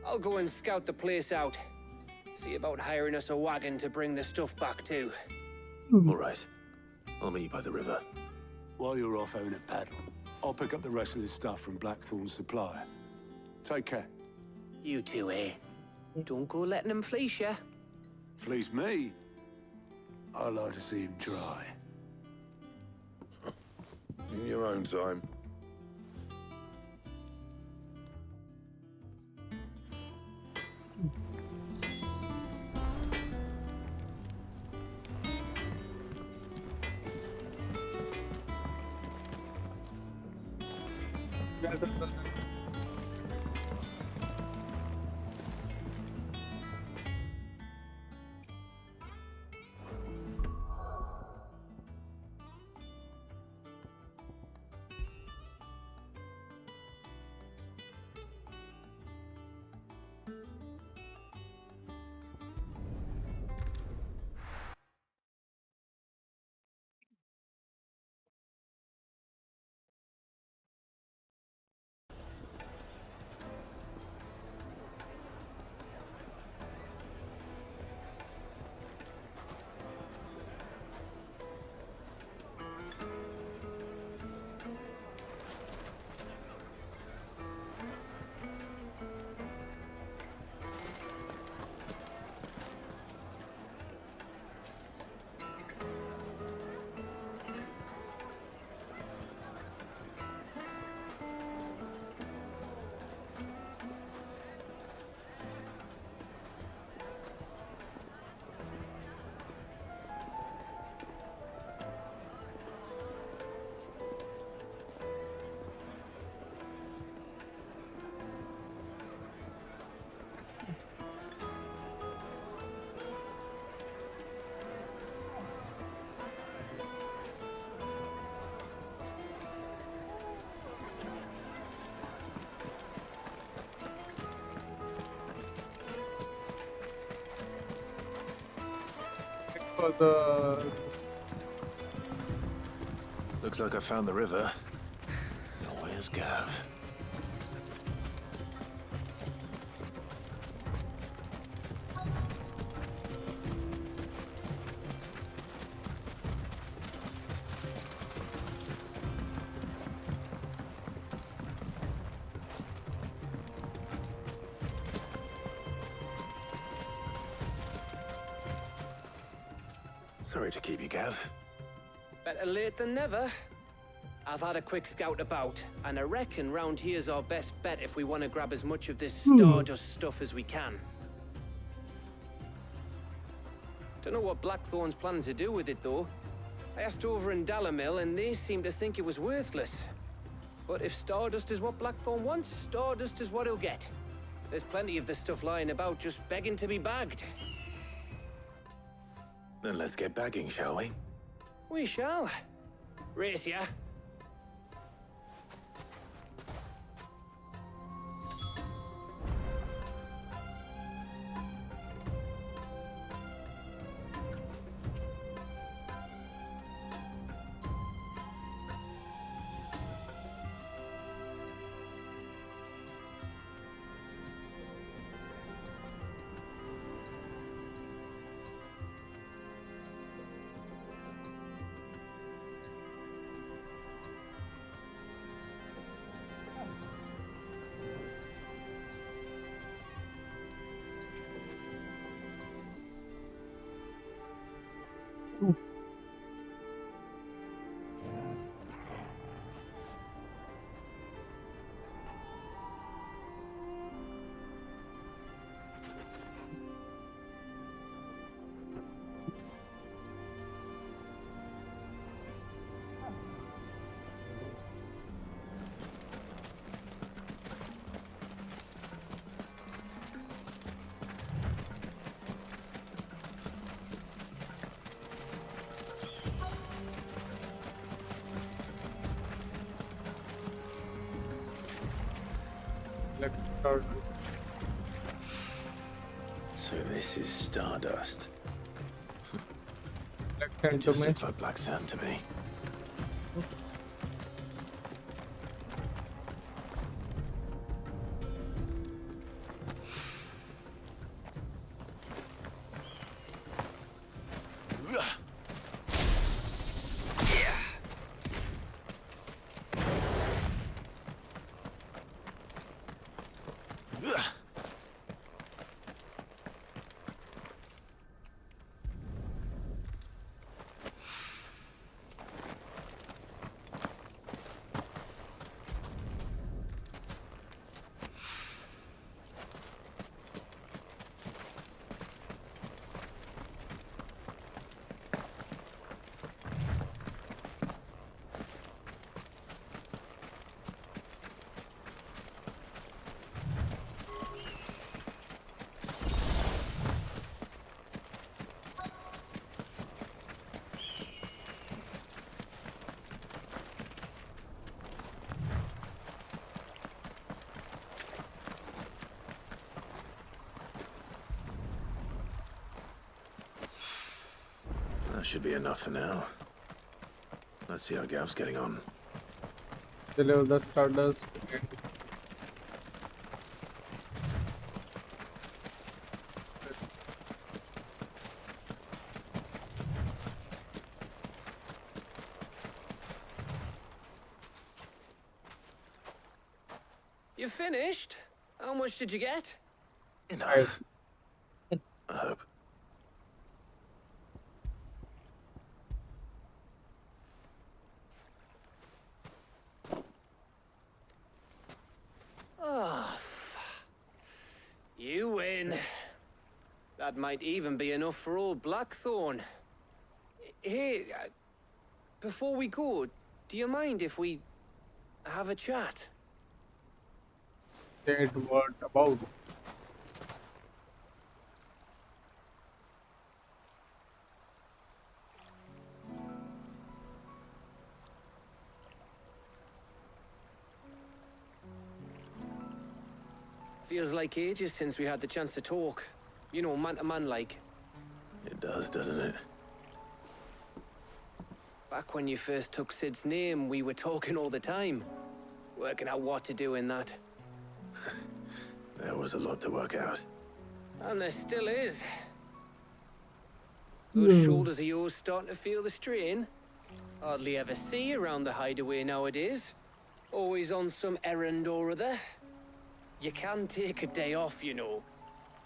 I'll go and scout the place out. See about hiring us a wagon to bring the stuff back to. All right. I'll meet you by the river. While you're off having a paddle, I'll pick up the rest of the stuff from Blackthorn's supplier. Take care. You two, eh? Don't go letting him fleece ya. Fleece me? I like to see him try. In your own time. for the... Looks like I found the river. Now where's Gav? Sorry to keep you, Gav. Better late than never. I've had a quick scout about, and I reckon round here's our best bet if we want to grab as much of this Stardust stuff as we can. Don't know what Blackthorn's planning to do with it, though. I asked over in Dalamil, and they seem to think it was worthless. But if Stardust is what Blackthorn wants, Stardust is what he'll get. There's plenty of the stuff lying about, just begging to be bagged. Then let's get bagging, shall we? We shall. Race ya. Let's start. So this is Stardust. Let's It send just to me. looks like black sand to me. That should be enough for now. Let's see how Gav's getting on. Deliver the Stardust. You finished? How much did you get? Enough. I hope. Oh, you win. That might even be enough for old Blackthorn. Hey, before we go, do you mind if we have a chat? Said what about? Feels like ages since we had the chance to talk. You know, man to man like. It does, doesn't it? Back when you first took Sid's name, we were talking all the time. Working out what to do in that. There was a lot to work out. And there still is. Those shoulders of yours starting to feel the strain? Hardly ever see you around the hideaway nowadays. Always on some errand or other. You can take a day off, you know.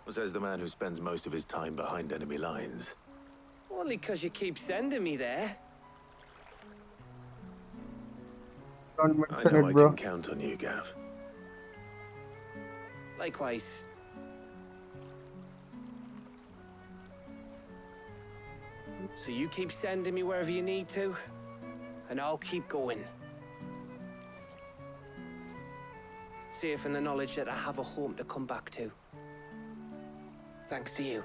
Says the man who spends most of his time behind enemy lines. Only 'cause you keep sending me there. Don't I mention know it, I bro. can count on you, Gav. Likewise. So you keep sending me wherever you need to, and I'll keep going. Safe in the knowledge that I have a home to come back to. Thanks to you.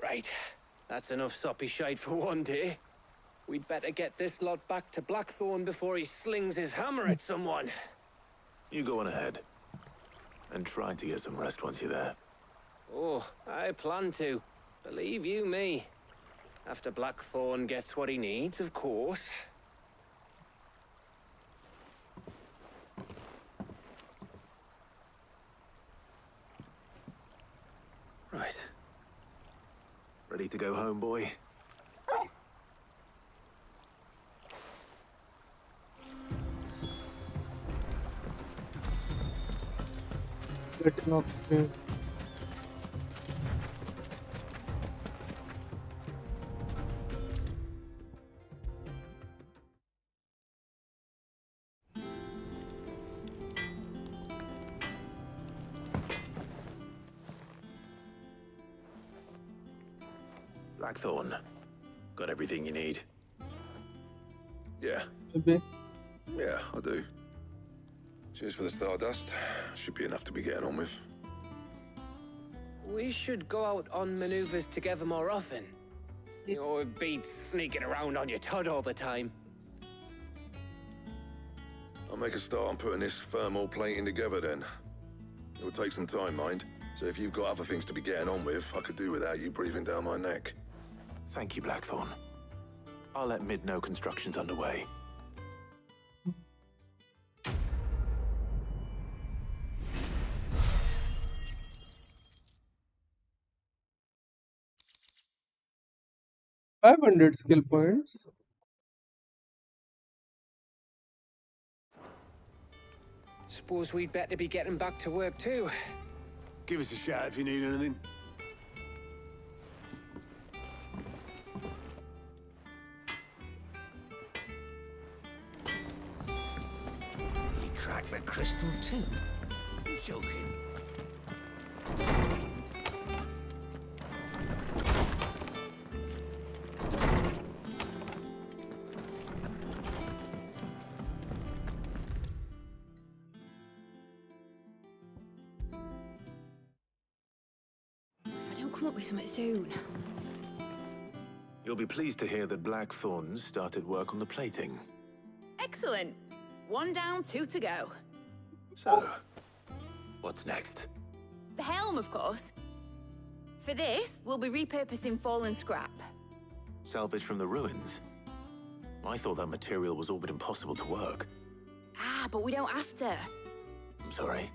Right. That's enough soppy shite for one day. We'd better get this lot back to Blackthorn before he slings his hammer at someone. You go on ahead. And try to get some rest once you're there. Oh, I plan to. Believe you me. After Blackthorn gets what he needs, of course. Right. Ready to go home, boy? Let's not play. Blackthorn. Got everything you need? Yeah. Maybe. Yeah, I do. Cheers for the Stardust. Should be enough to be getting on with. We should go out on maneuvers together more often. You know, it beats sneaking around on your tud all the time. I'll make a start on putting this thermal plating together then. It'll take some time, mind. So if you've got other things to be getting on with, I could do without you breathing down my neck. Thank you, Blackthorn. I'll let Mid know construction's underway. $500 skill points. Suppose we'd better be getting back to work too. Give us a shout if you need anything. You cracked the crystal too? You joking? If I don't come up with something soon. You'll be pleased to hear that Blackthorn's started work on the plating. Excellent. 1 down, 2 to go. So, what's next? The helm, of course. For this, we'll be repurposing fallen scrap. Salvage from the ruins? I thought that material was all but impossible to work. Ah, but we don't have to. I'm sorry.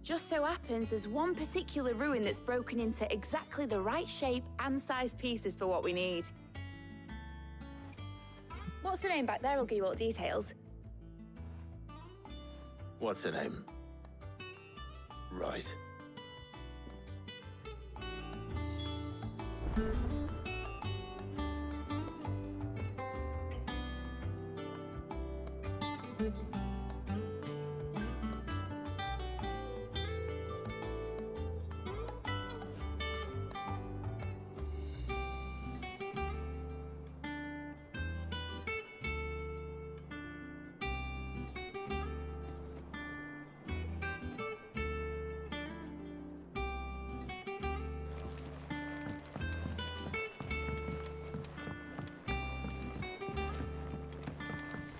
Just so happens there's one particular ruin that's broken into exactly the right shape and size pieces for what we need. What's the name back there? I'll give you all the details. What's her name? Right.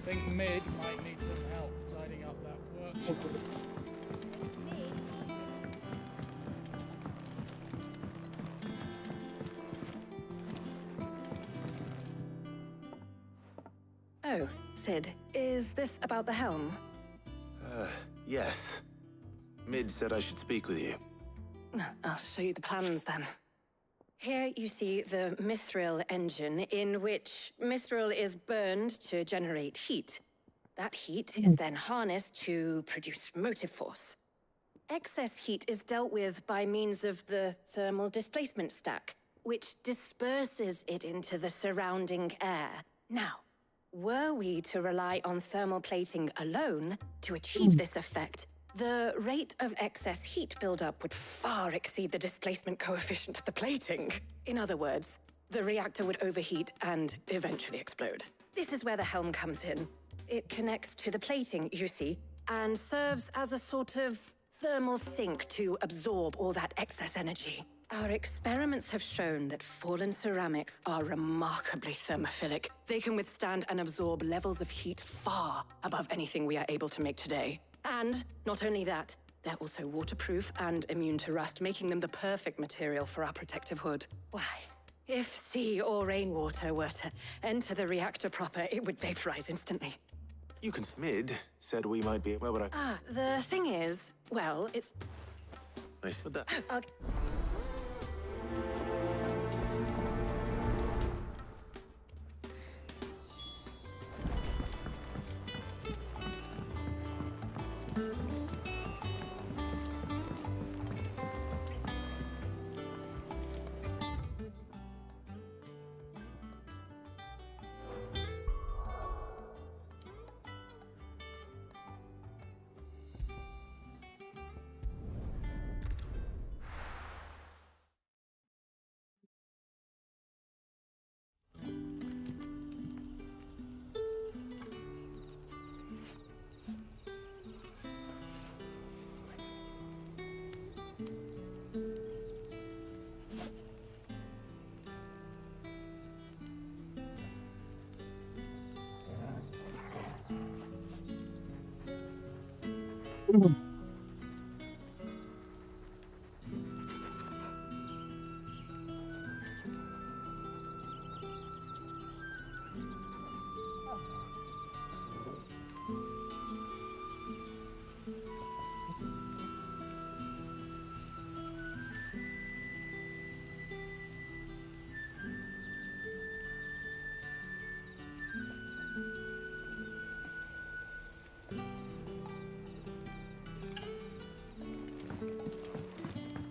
think Mid might need some help tidying up that workshop. Oh, Sid, is this about the helm? Yes. Mid said I should speak with you. I'll show you the plans then. Here you see the mithril engine, in which mithril is burned to generate heat. That heat is then harnessed to produce motive force. Excess heat is dealt with by means of the thermal displacement stack, which disperses it into the surrounding air. Now, were we to rely on thermal plating alone to achieve this effect, the rate of excess heat buildup would far exceed the displacement coefficient of the plating. In other words, the reactor would overheat and eventually explode. This is where the helm comes in. It connects to the plating, you see, and serves as a sort of thermal sink to absorb all that excess energy. Our experiments have shown that fallen ceramics are remarkably thermophilic. They can withstand and absorb levels of heat far above anything we are able to make today. And not only that, they're also waterproof and immune to rust, making them the perfect material for our protective hood. Why, if sea or rainwater were to enter the reactor proper, it would vaporize instantly. You can... Mid said we might be... Where would I... Ah, the thing is, well, it's... Nice. But that...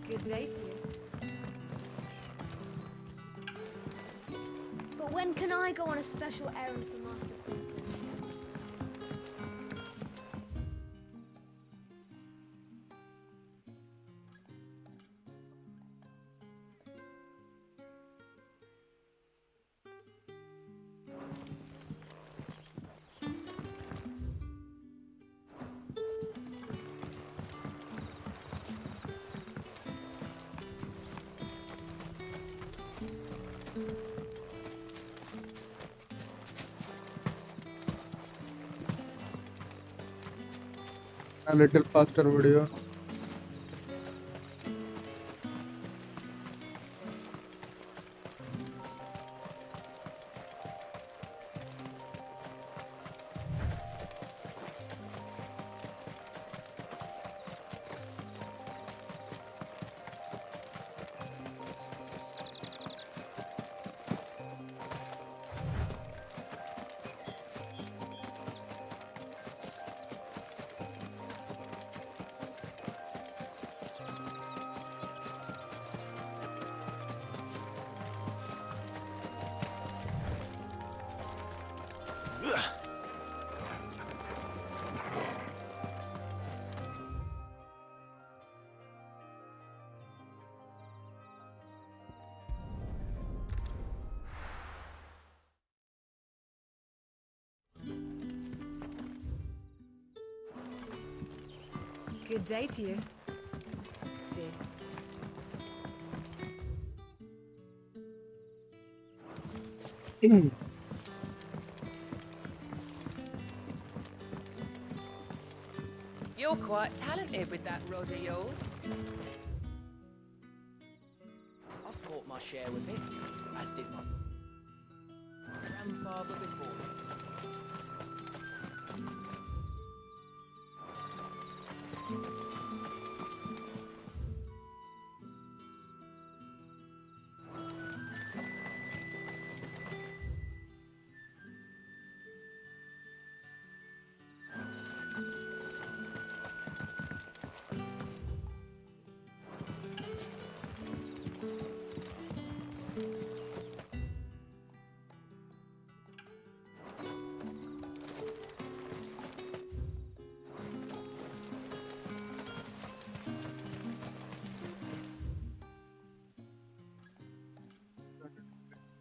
Good day to you. But when can I go on a special errand for Master Quinton? A little faster video. Good day to you, Sid. You're quite talented with that rod of yours. I've caught my share with it, as did my grandfather before me.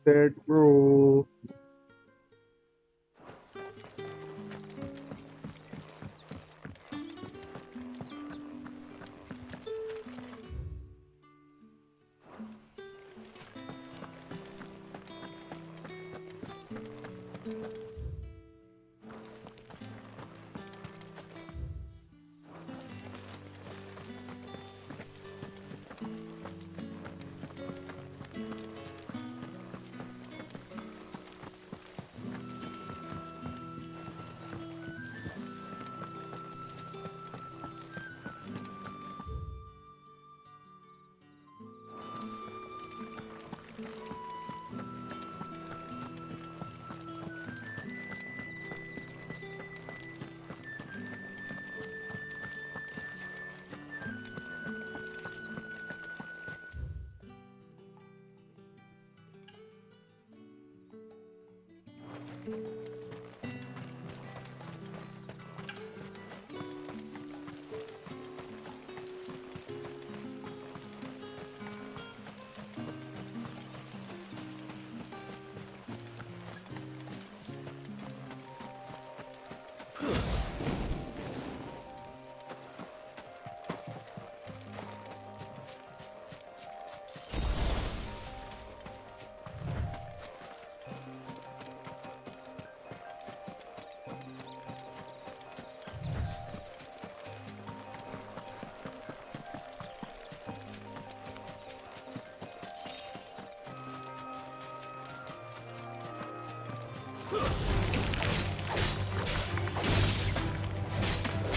That bro.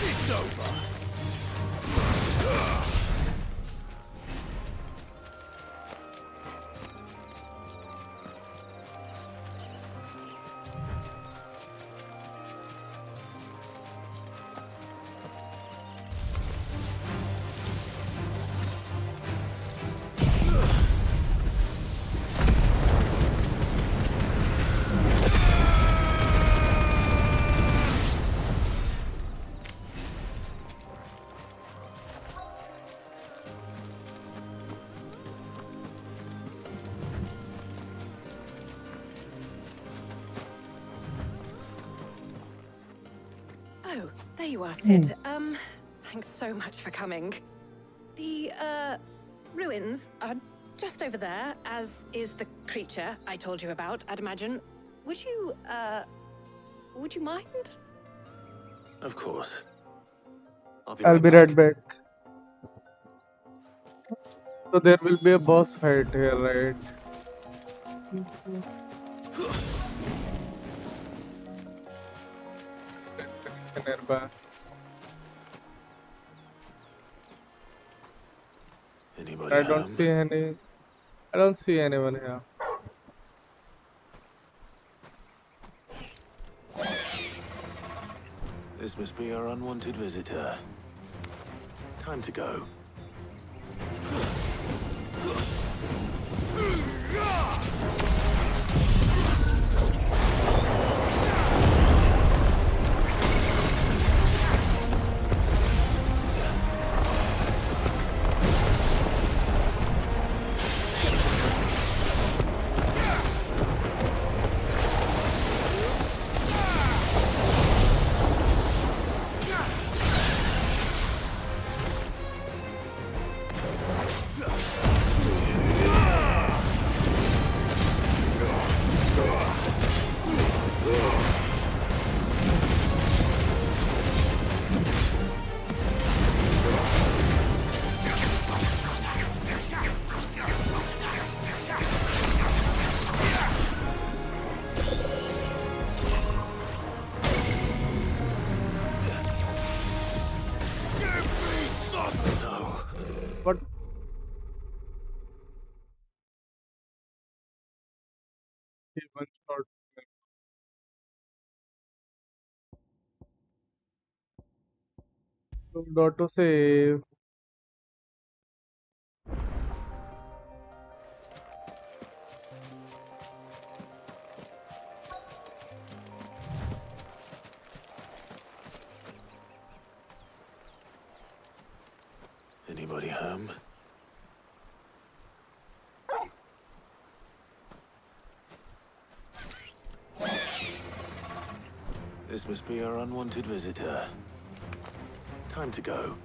It's over. Oh, there you are, Sid. Thanks so much for coming. The, ruins are just over there, as is the creature I told you about, I'd imagine. Would you mind? Of course. I'll be right back. So there will be a boss fight here, right? Nearby. Anybody I don't home? see any. I don't see anyone here. This must be our unwanted visitor. Time to go. But he one shot. Auto save. Anybody home? This must be our unwanted visitor. Time to go.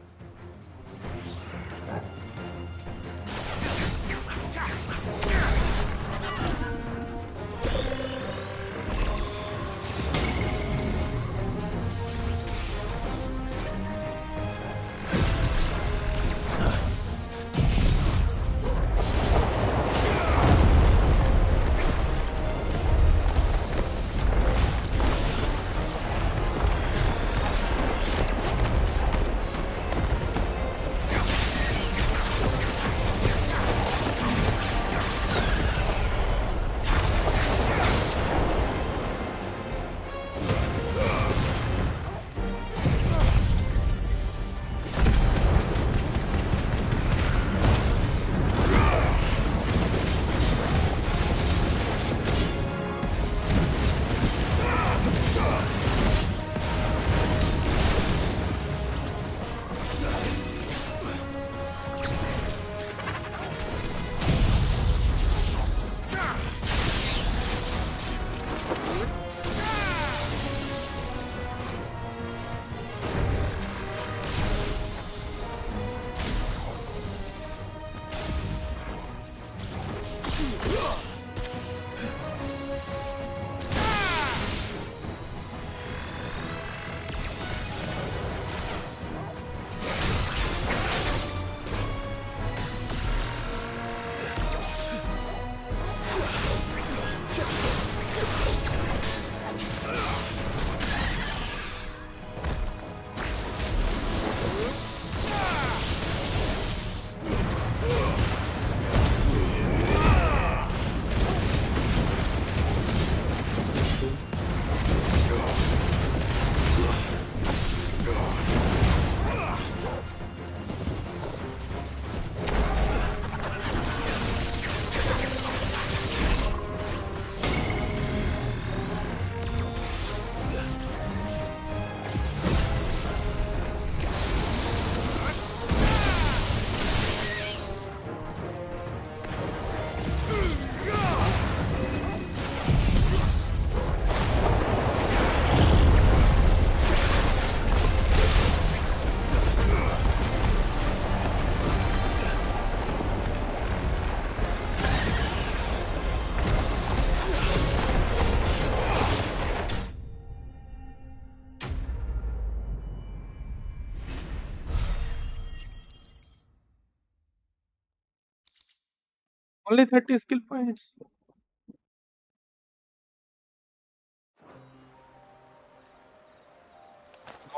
Only 30 skill points.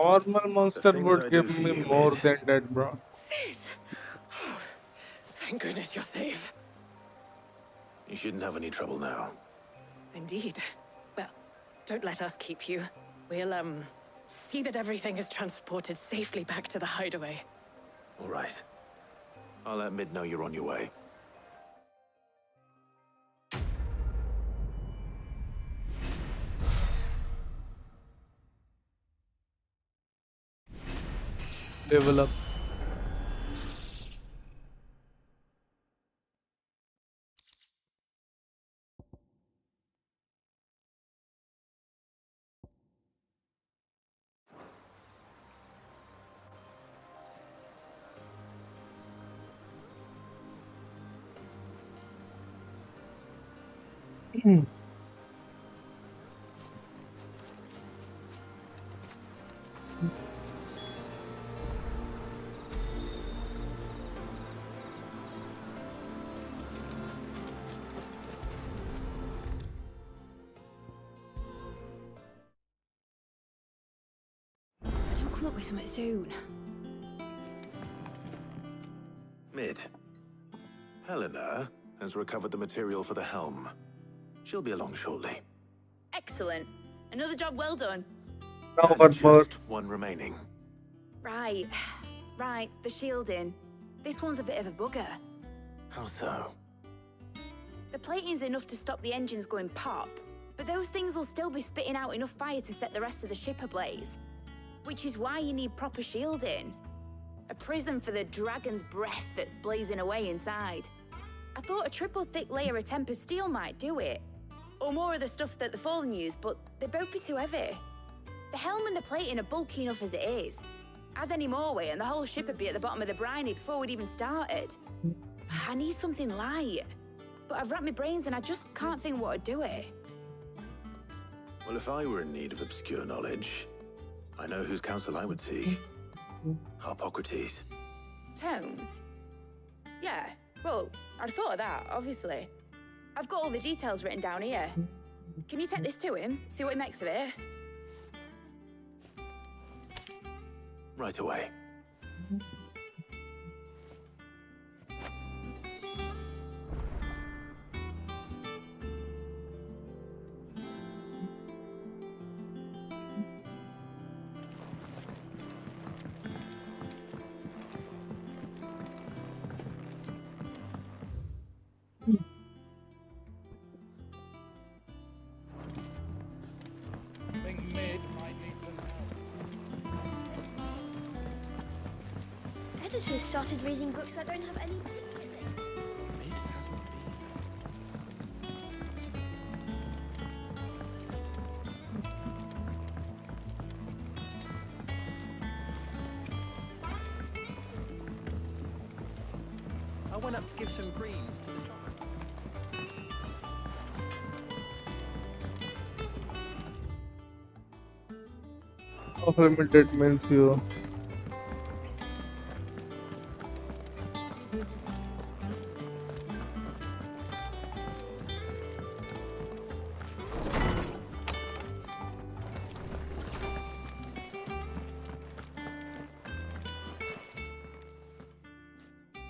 Normal The monster things would I do give for me you, more Mid. than that, bro. Sid! Oh, thank goodness you're safe. You shouldn't have any trouble now. Indeed. Well, don't let us keep you. We'll, see that everything is transported safely back to the hideaway. All right. I'll let Mid know you're on your way. Level up. If I don't come up with something soon. Mid. Helena has recovered the material for the helm. She'll be along shortly. Excellent. Another job well done. Now And what more? just one remaining. Right. Right, the shielding. This one's a bit of a bugger. How so? The plating's enough to stop the engines going pop, but those things will still be spitting out enough fire to set the rest of the ship ablaze. Which is why you need proper shielding. A prison for the dragon's breath that's blazing away inside. I thought a triple thick layer of tempered steel might do it. Or more of the stuff that the Fallen use, but they'd both be too heavy. The helm and the plating are bulky enough as it is. Add any more weight and the whole ship would be at the bottom of the briny before we'd even started. I need something light. But I've racked my brains and I just can't think what would do it. Well, if I were in need of obscure knowledge, I know whose counsel I would seek. Harpocrates. Tomes? Yeah, well, I'd thought of that, obviously. I've got all the details written down here. Can you take this to him, see what he makes of it? Right away. I think Mid might need some help. Editors started reading books that don't have any pictures in. Mid hasn't I went up to give some greens to the doctor. Off limited means you.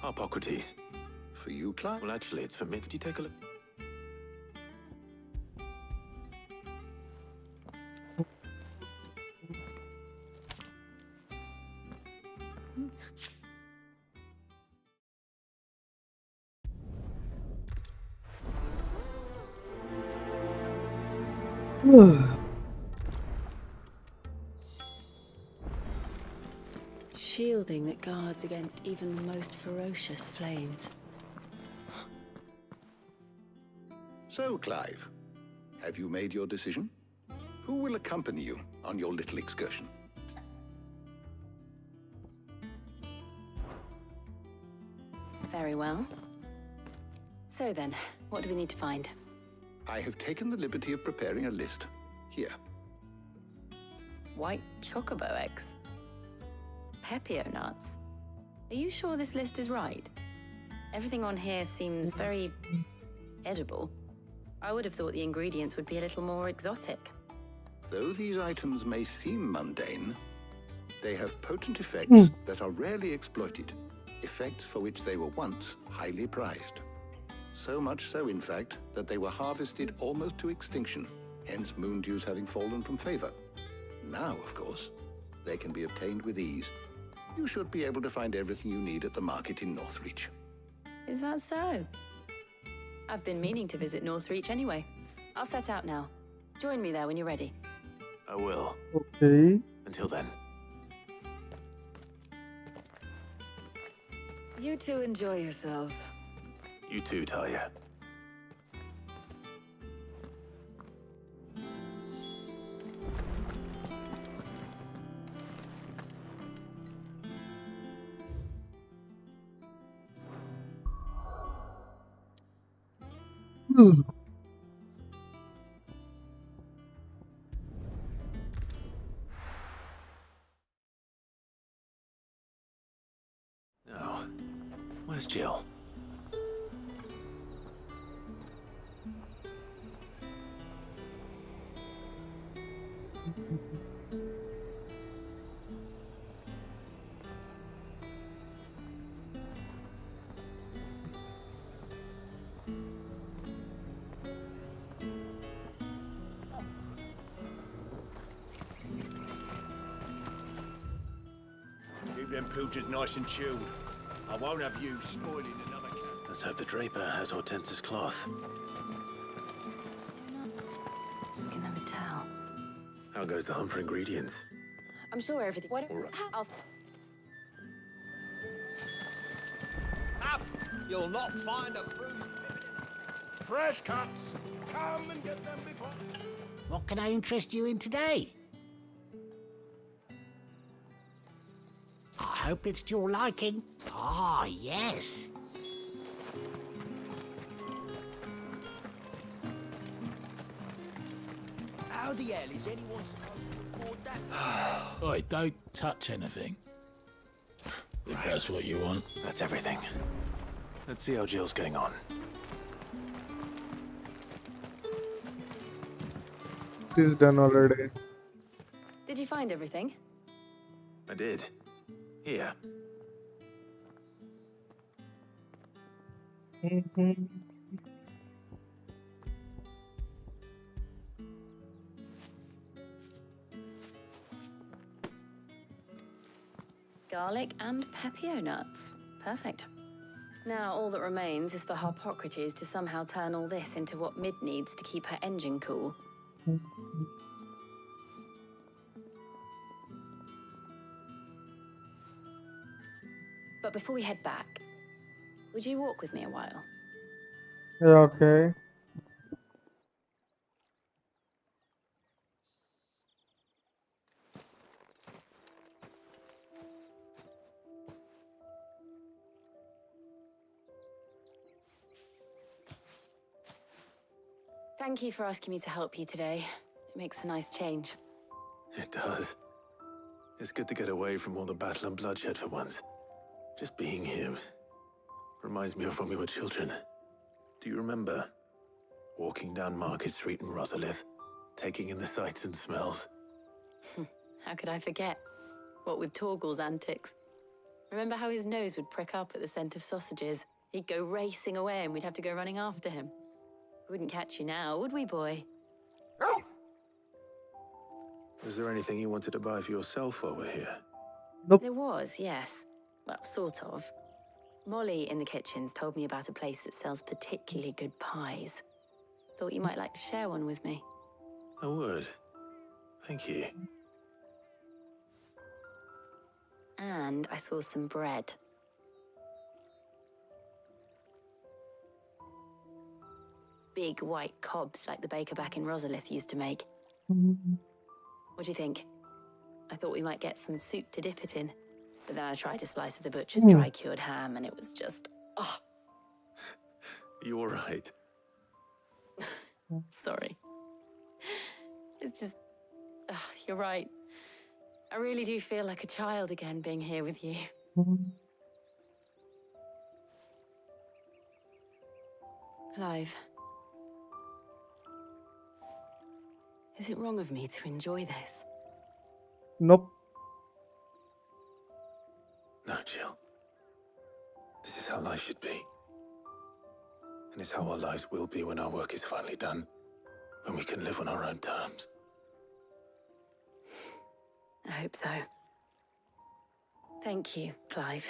Harpocrates. For you, Clive? Well, actually, it's for me. Could you take a look? Shielding that guards against even the most ferocious flames. So, Clive, have you made your decision? Who will accompany you on your little excursion? Very well. So then, what do we need to find? I have taken the liberty of preparing a list. Here. White chocobo eggs. Pepio nuts. Are you sure this list is right? Everything on here seems very edible. I would have thought the ingredients would be a little more exotic. Though these items may seem mundane, they have potent effects that are rarely exploited, effects for which they were once highly prized. So much so, in fact, that they were harvested almost to extinction, hence moon dews having fallen from favor. Now, of course, they can be obtained with ease. You should be able to find everything you need at the market in Northreach. Is that so? I've been meaning to visit Northreach anyway. I'll set out now. Join me there when you're ready. I will. Okay. Until then. You two enjoy yourselves. You too, Talia. Now, where's Jill? Keep them pilchers nice and chilled. I won't have you spoiling another camp. Let's hope the Draper has Hortense's cloth. Nuts. You can never tell. How goes the hunt for ingredients? I'm sure everything. What? All right. I'll. Up! You'll not find a bruised fresh cuts. Come and get them before. What can I interest you in today? I hope it's to your liking. Ah, yes. How the hell is anyone supposed to afford that? Oi, don't touch anything. If that's what you want. That's everything. Let's see how Jill's getting on. This is done already. Did you find everything? I did. Here. Garlic and pepio nuts. Perfect. Now all that remains is for Harpocrates to somehow turn all this into what Mid needs to keep her engine cool. But before we head back, would you walk with me a while? Yeah, okay. Thank you for asking me to help you today. It makes a nice change. It does. It's good to get away from all the battle and bloodshed for once. Just being here reminds me of when we were children. Do you remember? Walking down Market Street in Rosalith, taking in the sights and smells. How could I forget? What with Torgal's antics. Remember how his nose would prick up at the scent of sausages? He'd go racing away and we'd have to go running after him. We wouldn't catch you now, would we, boy? Was there anything you wanted to buy for yourself while we're here? Nope. There was, yes. Well, sort of. Molly in the kitchens told me about a place that sells particularly good pies. Thought you might like to share one with me. I would. Thank you. And I saw some bread. Big white cobs like the baker back in Rosalith used to make. What do you think? I thought we might get some soup to dip it in. But then I tried a slice of the butcher's dry-cured ham and it was just... oh, You all right? sorry. It's just... you're right. I really do feel like a child again being here with you. Clive. Is it wrong of me to enjoy this? Nope. No, Jill. This is how life should be. And it's how our lives will be when our work is finally done. When we can live on our own terms. I hope so. Thank you, Clive.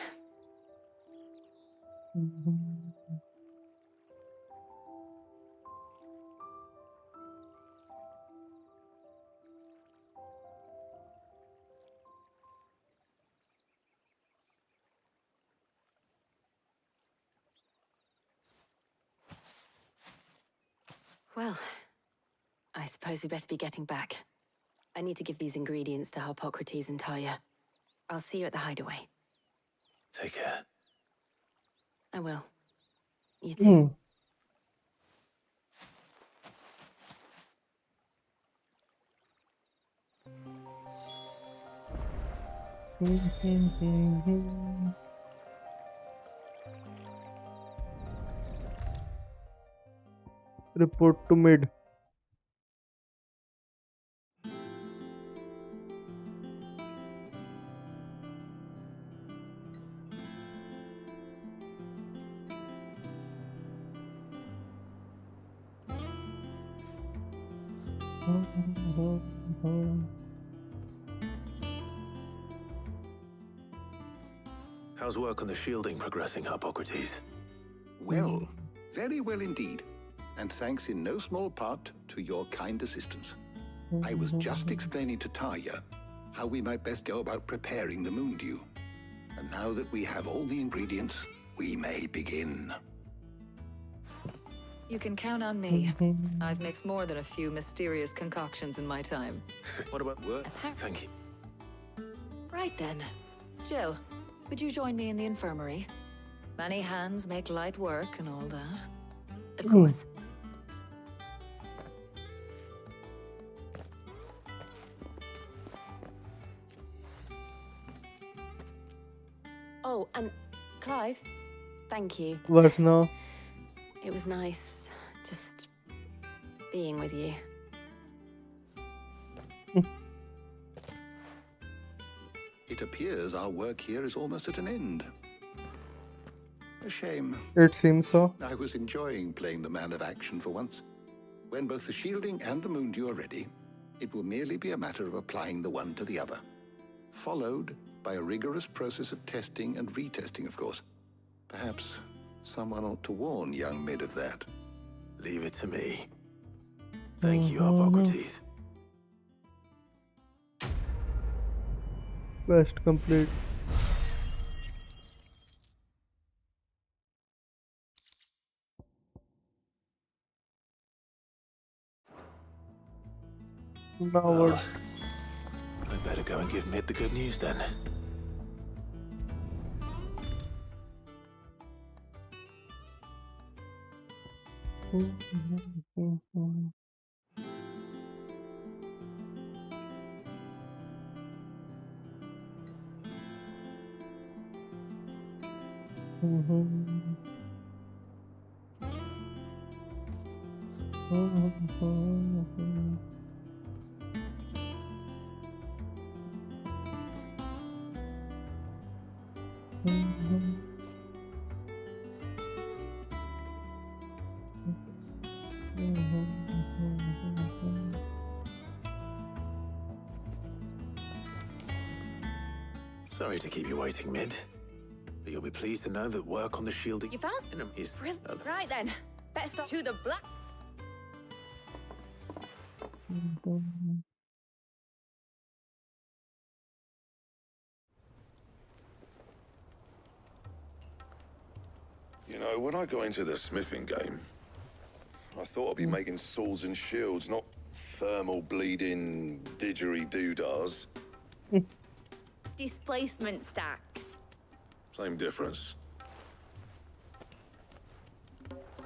Well, I suppose we better be getting back. I need to give these ingredients to Harpocrates and Talia. I'll see you at the hideaway. Take care. I will. You too. Report to mid. How's work on the shielding progressing, Hippocrates? Well, very well indeed. And thanks in no small part to your kind assistance. I was just explaining to Tarja how we might best go about preparing the moon dew. And now that we have all the ingredients, we may begin. You can count on me. I've mixed more than a few mysterious concoctions in my time. What about work? Thank you. Right then. Jill, would you join me in the infirmary? Many hands make light work and all that. Of course. Oh, and Clive, thank you. What now? It was nice just being with you. It appears our work here is almost at an end. A shame. It seems so. I was enjoying playing the man of action for once. When both the shielding and the moon dew are ready, it will merely be a matter of applying the one to the other, followed by a rigorous process of testing and retesting, of course. Perhaps someone ought to warn young Mid of that. Leave it to me. Thank you, Hippocrates. Quest complete. Now what? I better go and give Mid the good news then. Sorry to keep you waiting, Mid. But you'll be pleased to know that work on the shielding... You found is... Right then. Better stop to the black. You know, when I got into the smithing game, I thought I'd be making swords and shields, not thermal bleeding didgeridoo-dahs. Displacement stacks. Same difference.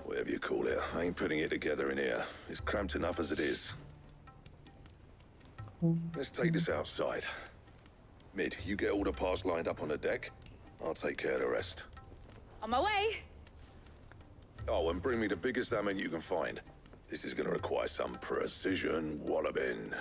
Whatever you call it, I ain't putting it together in here. It's cramped enough as it is. Let's take this outside. Mid, you get all the parts lined up on the deck. I'll take care of the rest. On my way. Oh, and bring me the biggest salmon you can find. This is gonna require some precision walloping.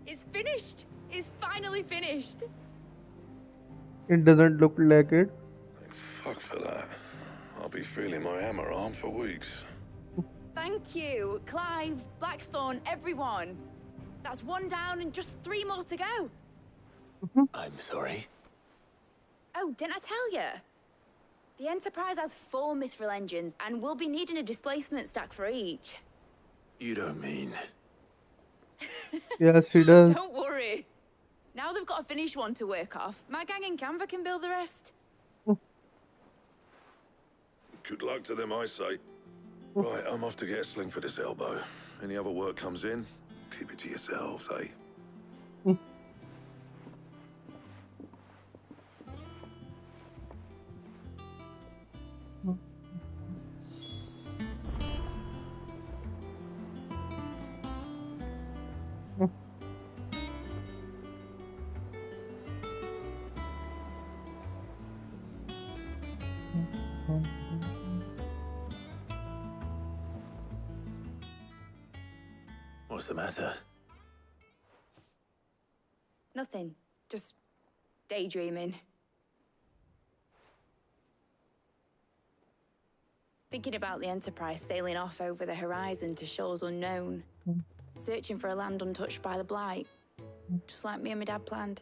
It's finished. It's finally finished. It doesn't look like it. Thank fuck for that. I'll be feeling my hammer arm for weeks. Thank you, Clive, Blackthorn, everyone. That's one down and just 3 more to go. I'm sorry. Oh, didn't I tell you? The Enterprise has 4 mithril engines, and we'll be needing a displacement stack for each. You don't mean... Yes, he does. Don't worry. Now they've got a finished one to work off. My gang in Canva can build the rest. Good luck to them, I say. Right, I'm off to get a sling for this elbow. Any other work comes in, keep it to yourselves, eh? What's the matter? Nothing. Just daydreaming. Thinking about the Enterprise sailing off over the horizon to shores unknown. Searching for a land untouched by the Blight. Just like me and my dad planned.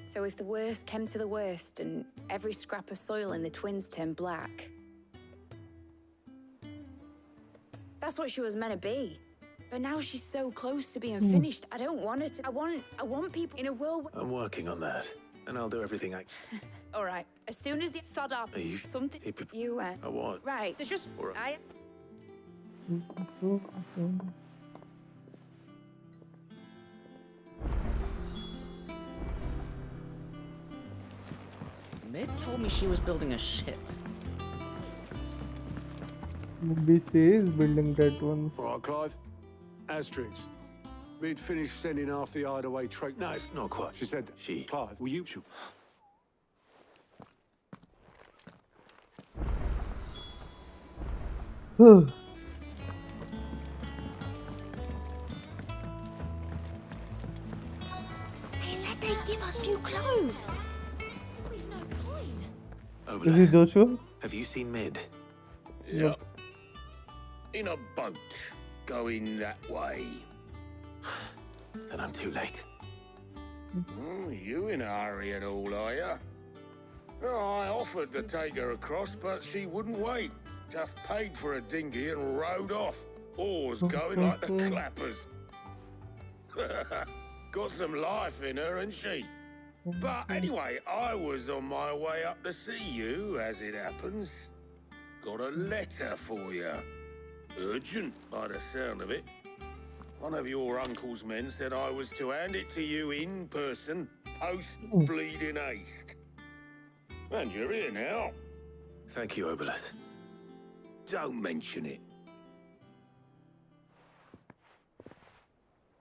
So if the worst came to the worst and every scrap of soil in the Twins turned black... That's what she was meant to be. But now she's so close to being finished, I don't want her to... I want people in a world... I'm working on that, and I'll do everything I... All right. As soon as the sod up, Are you... something... You, I what? Right. There's just... All right. Mid told me she was building a ship. Maybe she is building that one. All right, Clive. Asterix. We'd finished sending half the hideaway trait. No, it's Not quite. she said that. She... Clive, will you... They said they'd give us new clothes. We've no coin. Is he Obeleth, Joshua? have you seen Mid? Yeah. In a boat, going that way. Then I'm too late. Oh, you in a hurry and all, are you? Oh, I offered to take her across, but she wouldn't wait. Just paid for a dinghy and rowed off. Oars going like the clappers. Got some life in her, ain't she? But anyway, I was on my way up to see you, as it happens. Got a letter for you. Urgent, by the sound of it. One of your uncle's men said I was to hand it to you in person, post-bleeding haste. And you're here now. Thank you, Obeleth. Don't mention it.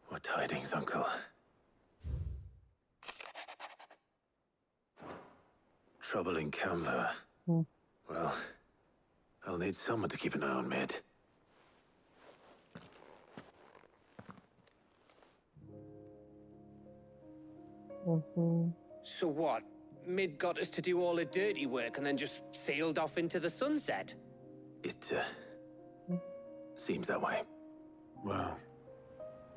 What tidings, Uncle? Trouble in Canva. Well, I'll need someone to keep an eye on Mid. So what? Mid got us to do all the dirty work and then just sailed off into the sunset? It, seems that way. Well,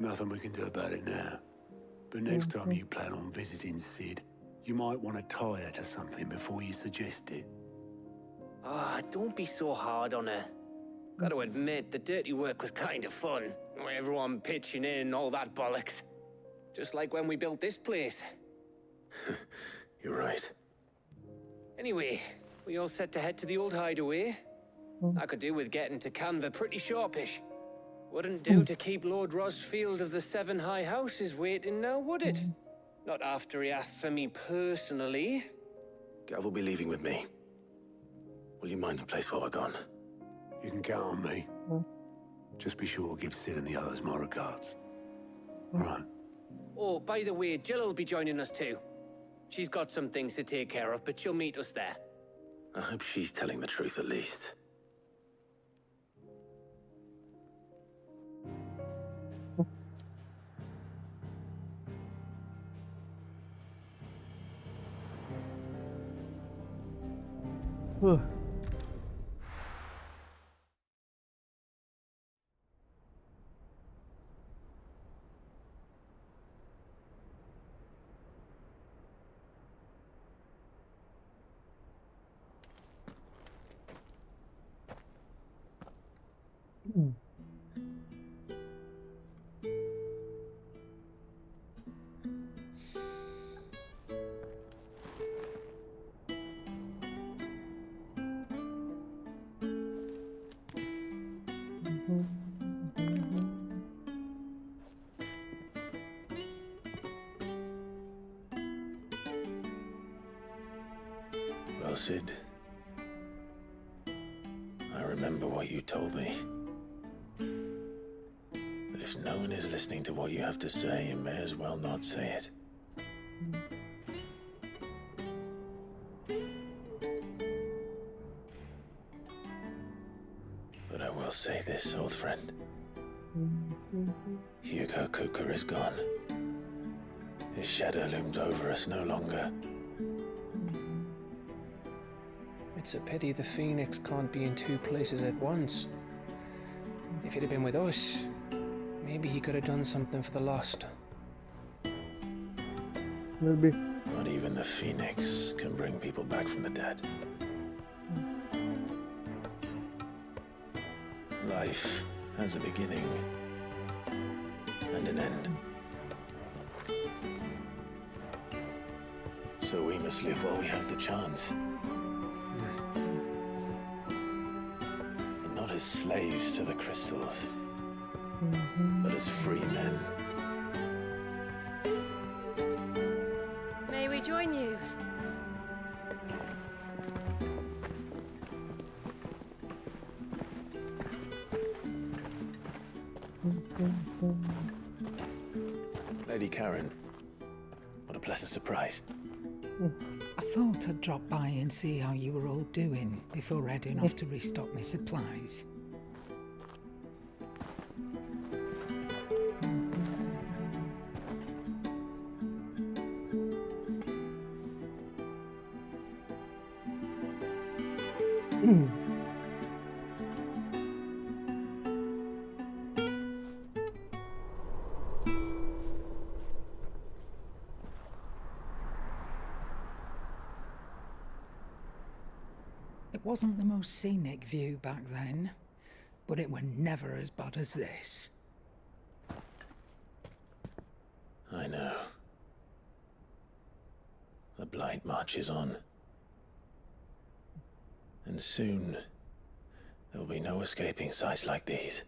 nothing we can do about it now. But next time you plan on visiting Sid, you might want to tie her to something before you suggest it. Ah, don't be so hard on her. Got to admit, the dirty work was kind of fun. Everyone pitching in, all that bollocks. Just like when we built this place. You're right. Anyway, we all set to head to the old hideaway. I could do with getting to Canva pretty sharpish. Wouldn't do to keep Lord Rosfield of the Seven High Houses waiting now, would it? Not after he asked for me personally. Gav will be leaving with me. Will you mind the place while we're gone? You can count on me. Just be sure to give Sid and the others my regards. All right. Oh, by the way, Jill will be joining us too. She's got some things to take care of, but she'll meet us there. I hope she's telling the truth at least. Well, Sid, I remember what you told me. That if no one is listening to what you have to say, you may as well not say it. But I will say this, old friend. Hugo Cooker is gone. His shadow looms over us no longer. It's a pity the Phoenix can't be in two places at once. If he'd have been with us, maybe he could have done something for the lost. Maybe. Not even the Phoenix can bring people back from the dead. Life has a beginning and an end. So we must live while we have the chance. And not as slaves to the crystals, but as free men. May we join you? Lady Karen, what a pleasant surprise. I thought I'd drop by and see how you were all doing before heading off to restock my supplies. It wasn't the most scenic view back then, but it were never as bad as this. I know. The Blight marches on. And soon, there will be no escaping sights like these.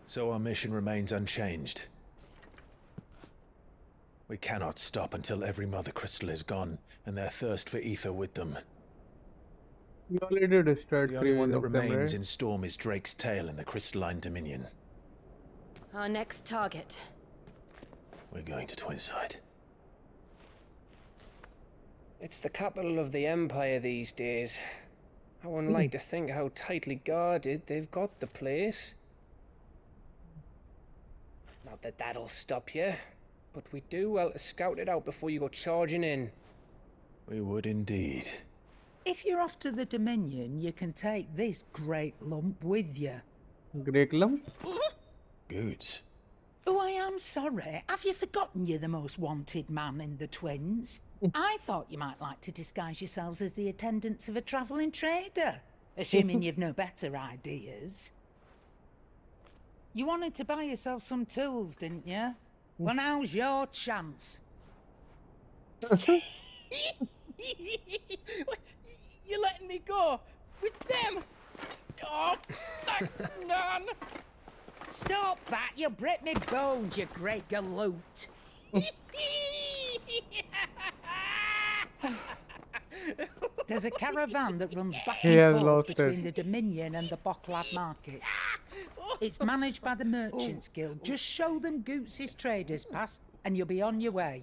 So our mission remains unchanged. We cannot stop until every Mother Crystal is gone, and their thirst for ether with them. You already destroyed The only one that of them, remains right? in Storm is Drake's tail in the Crystalline Dominion. Our next target. We're going to Twinside. It's the capital of the Empire these days. I wouldn't like to think how tightly guarded they've got the place. Not that that'll stop you, but we do well to scout it out before you go charging in. We would indeed. If you're off to the Dominion, you can take this great lump with you. Great lump? Goods. Oh, I am sorry. Have you forgotten you're the most wanted man in the Twins? I thought you might like to disguise yourselves as the attendants of a travelling trader, assuming you've no better ideas. You wanted to buy yourself some tools, didn't you? Well, now's your chance. You're letting me go with them? Oh, thanks, Nan. Stop that! You'll break me bones, you great galoot. There's a caravan that runs back He has and forth lost between it. the Dominion and the Bocklad markets. It's managed by the Merchants Guild. Just show them Goots' traders pass and you'll be on your way.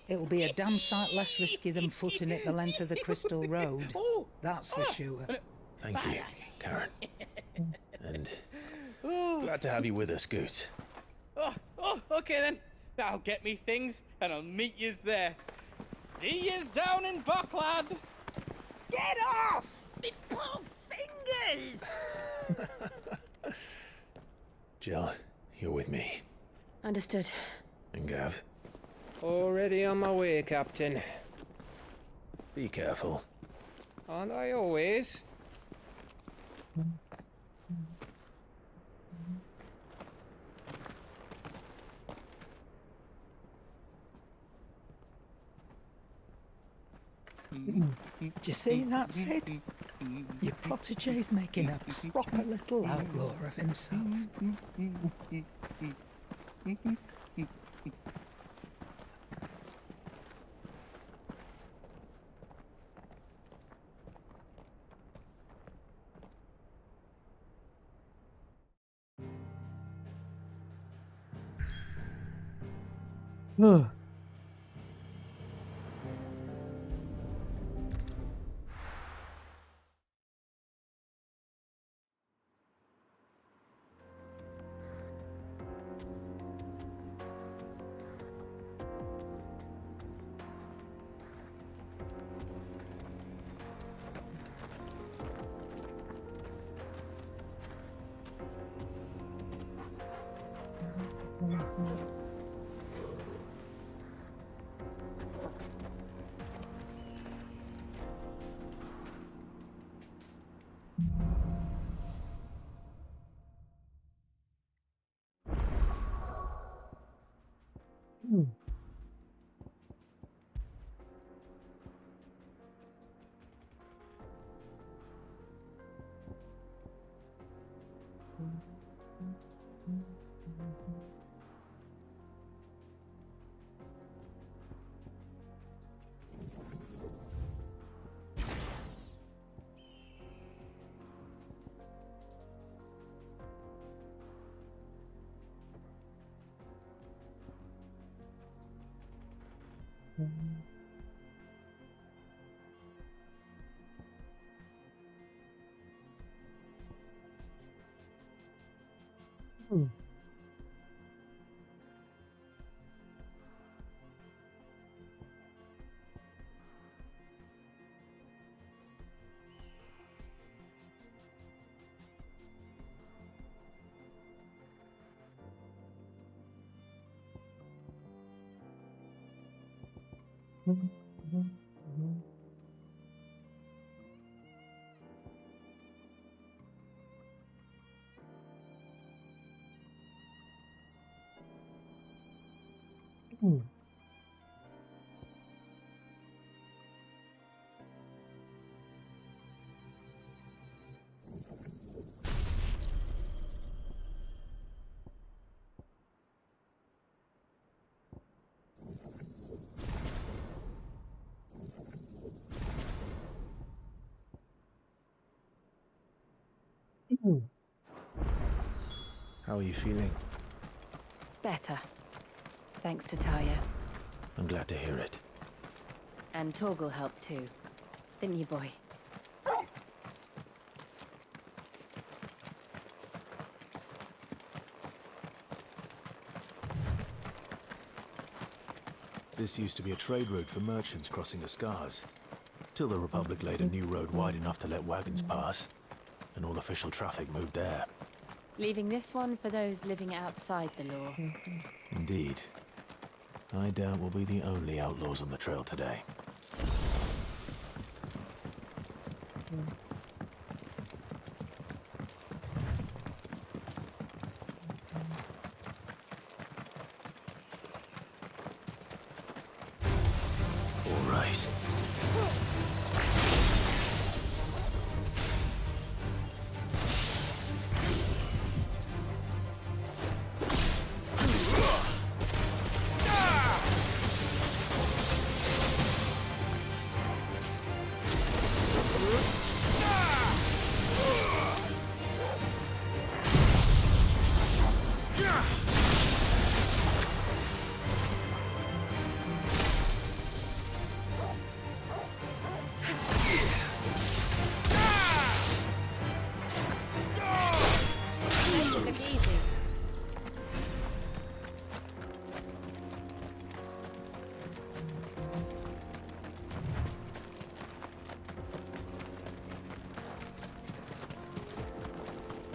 It'll be a damn sight less risky than footing it the length of the Crystal Road. That's for sure. Thank you, Karen. And glad to have you with us, Goots. Okay then. I'll get me things and I'll meet yous there. See yous down in Bocklad. Get off! Me poor fingers! Jill, you're with me. Understood. And Gav, Already on my way, Captain. be careful. Aren't I always? Do you see that, Sid? Your protege's making a proper little outlaw of himself. How are you feeling? Better. Thanks to Talia. I'm glad to hear it. And Torgal helped too. Didn't you, boy? This used to be a trade route for merchants crossing the Scars. Till the Republic laid a new road wide enough to let wagons pass. And all official traffic moved there. Leaving this one for those living outside the law. Indeed. I doubt we'll be the only outlaws on the trail today. All right.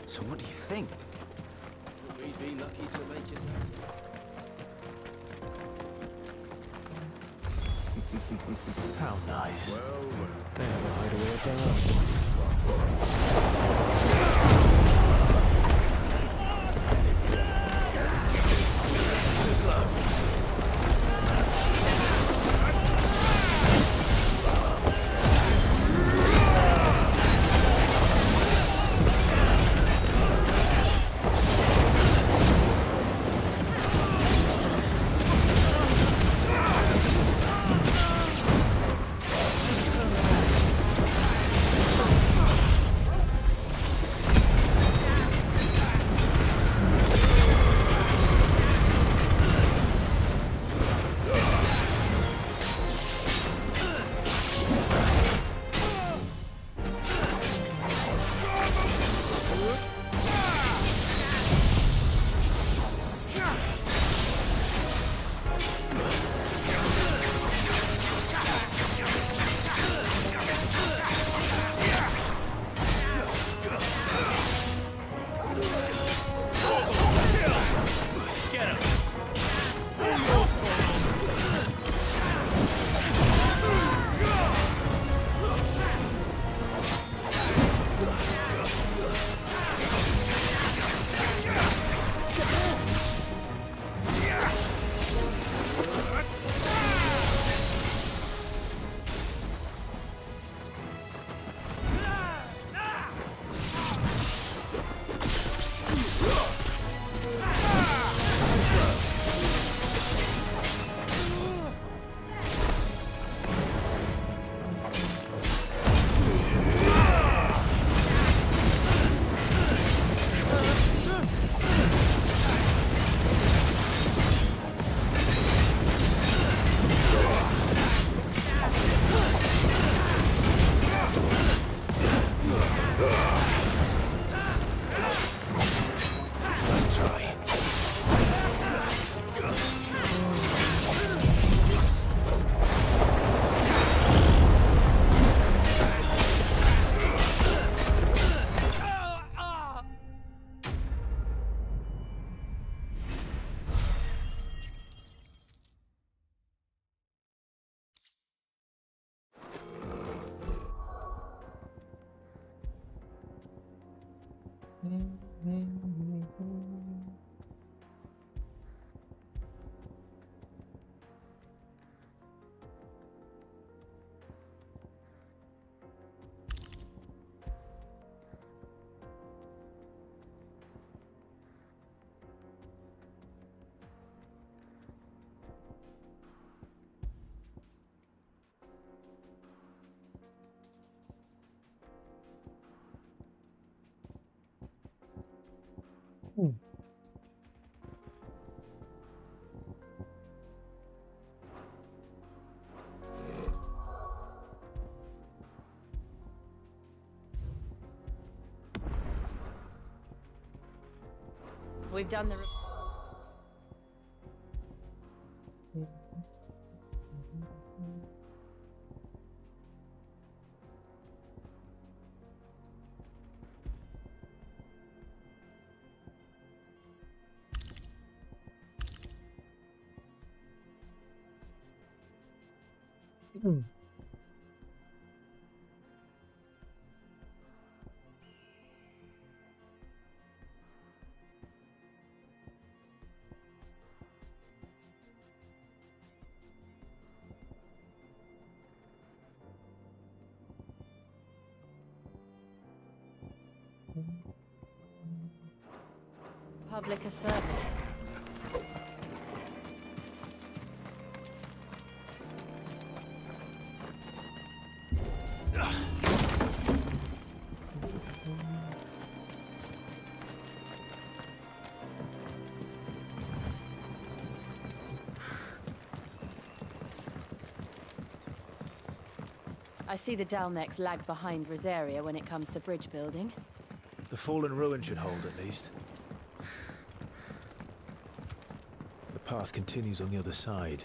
So what do you think? We'd be lucky to make it out. How nice. They have a hideaway of their own. We've done the... Public service. I see the Dalmex lag behind Rosaria when it comes to bridge building. The fallen ruin should hold, at least. The path continues on the other side.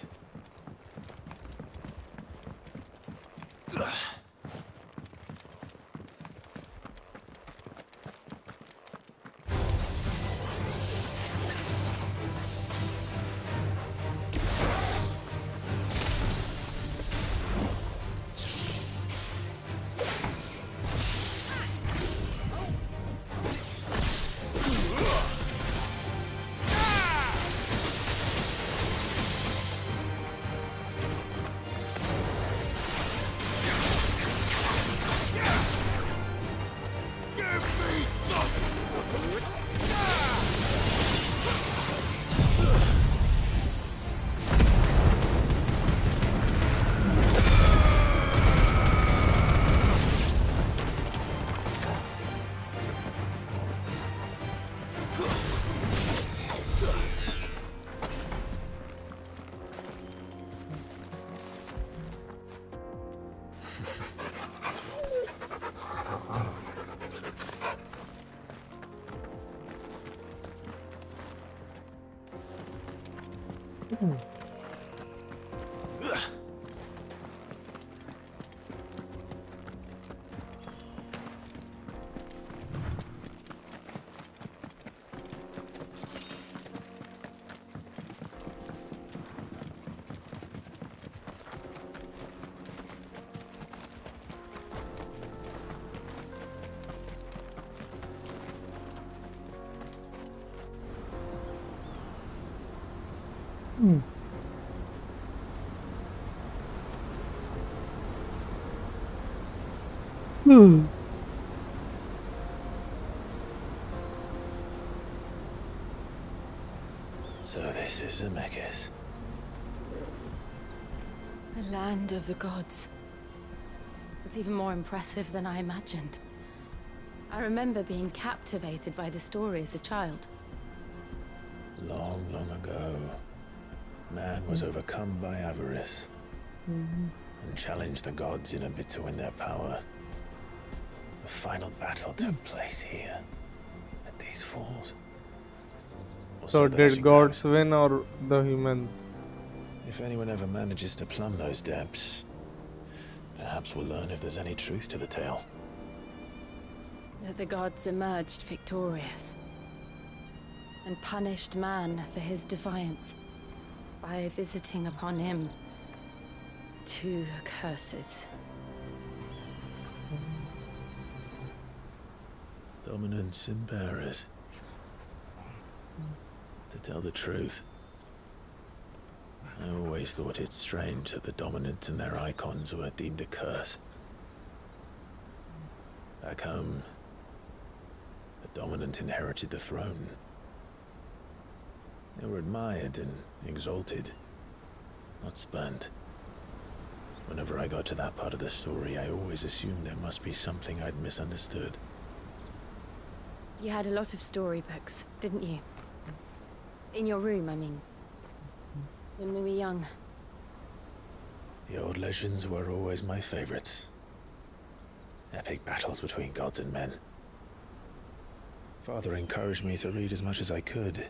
So this is Zemeckis. The land of the gods. It's even more impressive than I imagined. I remember being captivated by the story as a child. Long, long ago, man was overcome by avarice and challenged the gods in a bid to win their power. The final battle took place here, at these falls. So did gods win or the humans? If anyone ever manages to plumb those depths, perhaps we'll learn if there's any truth to the tale. That the gods emerged victorious and punished man for his defiance by visiting upon him 2 curses. Dominants and bearers. To tell the truth, I always thought it strange that the dominants and their Eikons were deemed a curse. Back home, the dominant inherited the throne. They were admired and exalted, not spurned. Whenever I got to that part of the story, I always assumed there must be something I'd misunderstood. You had a lot of storybooks, didn't you? In your room, I mean. When we were young. The old legends were always my favorites. Epic battles between gods and men. Father encouraged me to read as much as I could.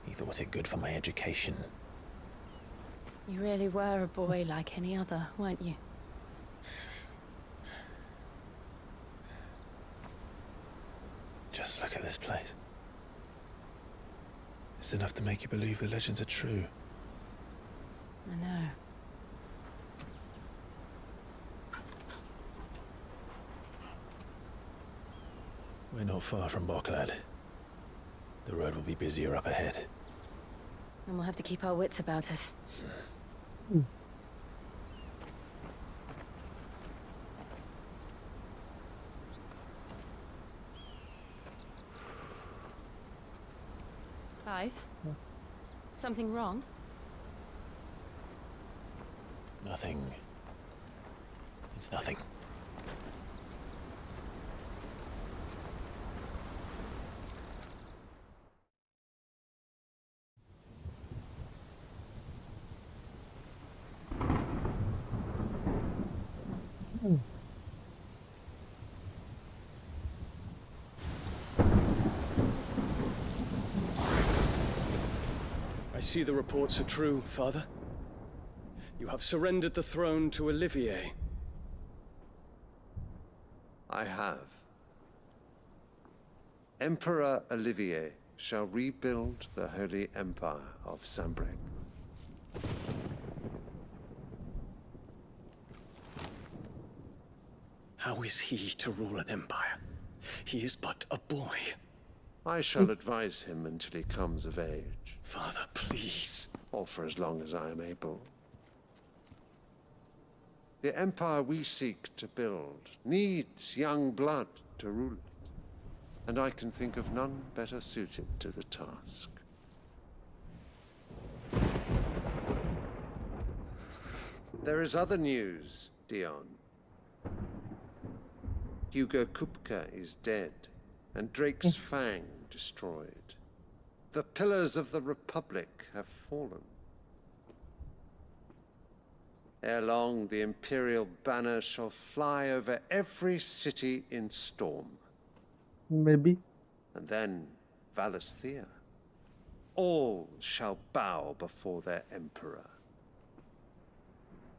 He thought it good for my education. You really were a boy like any other, weren't you? Just look at this place. It's enough to make you believe the legends are true. I know. We're not far from Boklad. The road will be busier up ahead. And we'll have to keep our wits about us. Clive? Something wrong? Nothing. It's nothing. I see the reports are true, Father. You have surrendered the throne to Olivier. I have. Emperor Olivier shall rebuild the Holy Empire of Sanbreque. How is he to rule an empire? He is but a boy. I shall advise him until he comes of age. Father, please. Or for as long as I am able. The empire we seek to build needs young blood to rule it, and I can think of none better suited to the task. There is other news, Dion. Hugo Kupka is dead, and Drake's Fang destroyed. The pillars of the Republic have fallen. Ere long, the Imperial banner shall fly over every city in Storm. Maybe. And then Valisthea. All shall bow before their Emperor.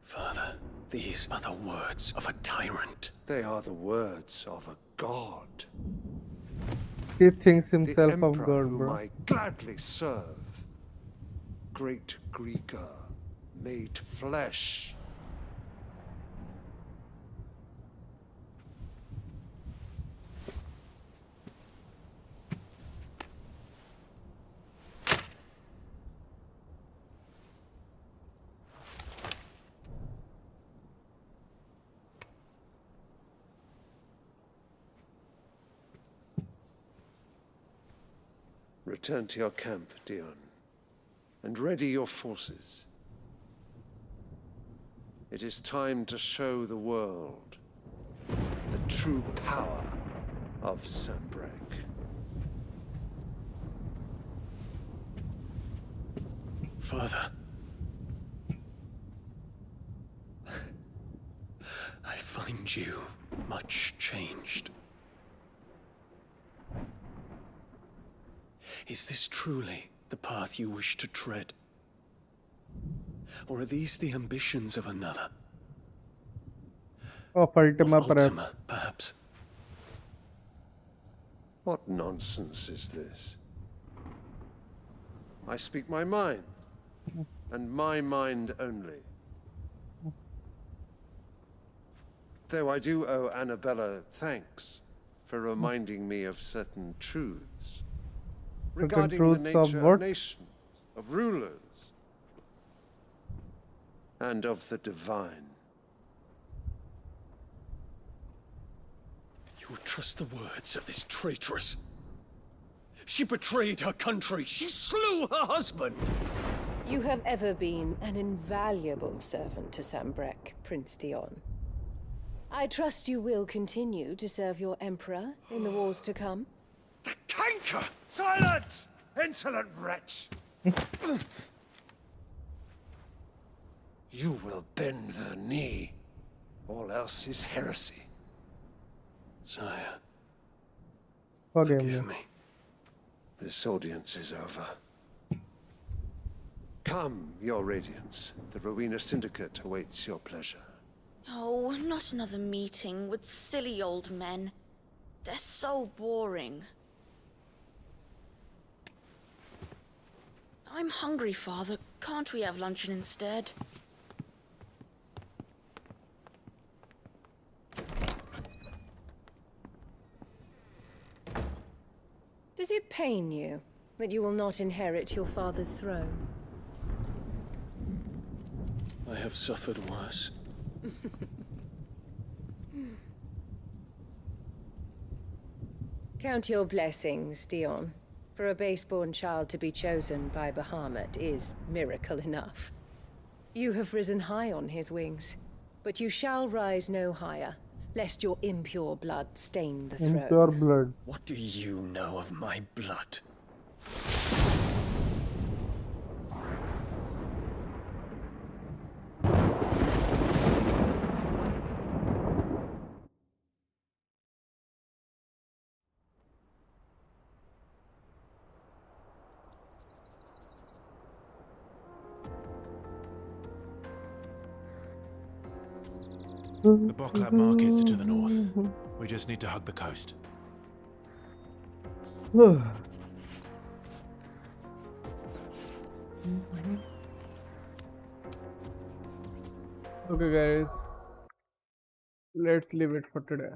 Father, these are the words of a tyrant. They are the words of a god. He thinks The himself Emperor of God, whom bro. I gladly serve. Great Greeker, made flesh. Return to your camp, Dion, and ready your forces. It is time to show the world the true power of Sanbreque. Father. I find you much changed. Is this truly the path you wish to tread? Or are these the ambitions of another? Of Ultima, perhaps. Ultima, perhaps. What nonsense is this? I speak my mind, and my mind only. Though I do owe Annabella thanks for reminding me of certain truths Certain regarding the truths of nature what? of nations, of rulers, and of the divine. You would trust the words of this traitress? She betrayed her country. She slew her husband. You have ever been an invaluable servant to Sambrek, Prince Dion. I trust you will continue to serve your emperor in the wars to come. The canker! Silence! Insolent wretch! You will bend the knee. All else is heresy. Sire, Forgive me. This audience is over. Come, your radiance. The Rowena Syndicate awaits your pleasure. Oh, not another meeting with silly old men. They're so boring. I'm hungry, Father. Can't we have luncheon instead? Does it pain you that you will not inherit your father's throne? I have suffered worse. Count your blessings, Dion. For a base-born child to be chosen by Bahamut is miracle enough. You have risen high on his wings, but you shall rise no higher, lest your impure blood stain the throne. Impure blood. What do you know of my blood? The Boklab markets are to the north. We just need to hug the coast. Okay guys, let's leave it for today.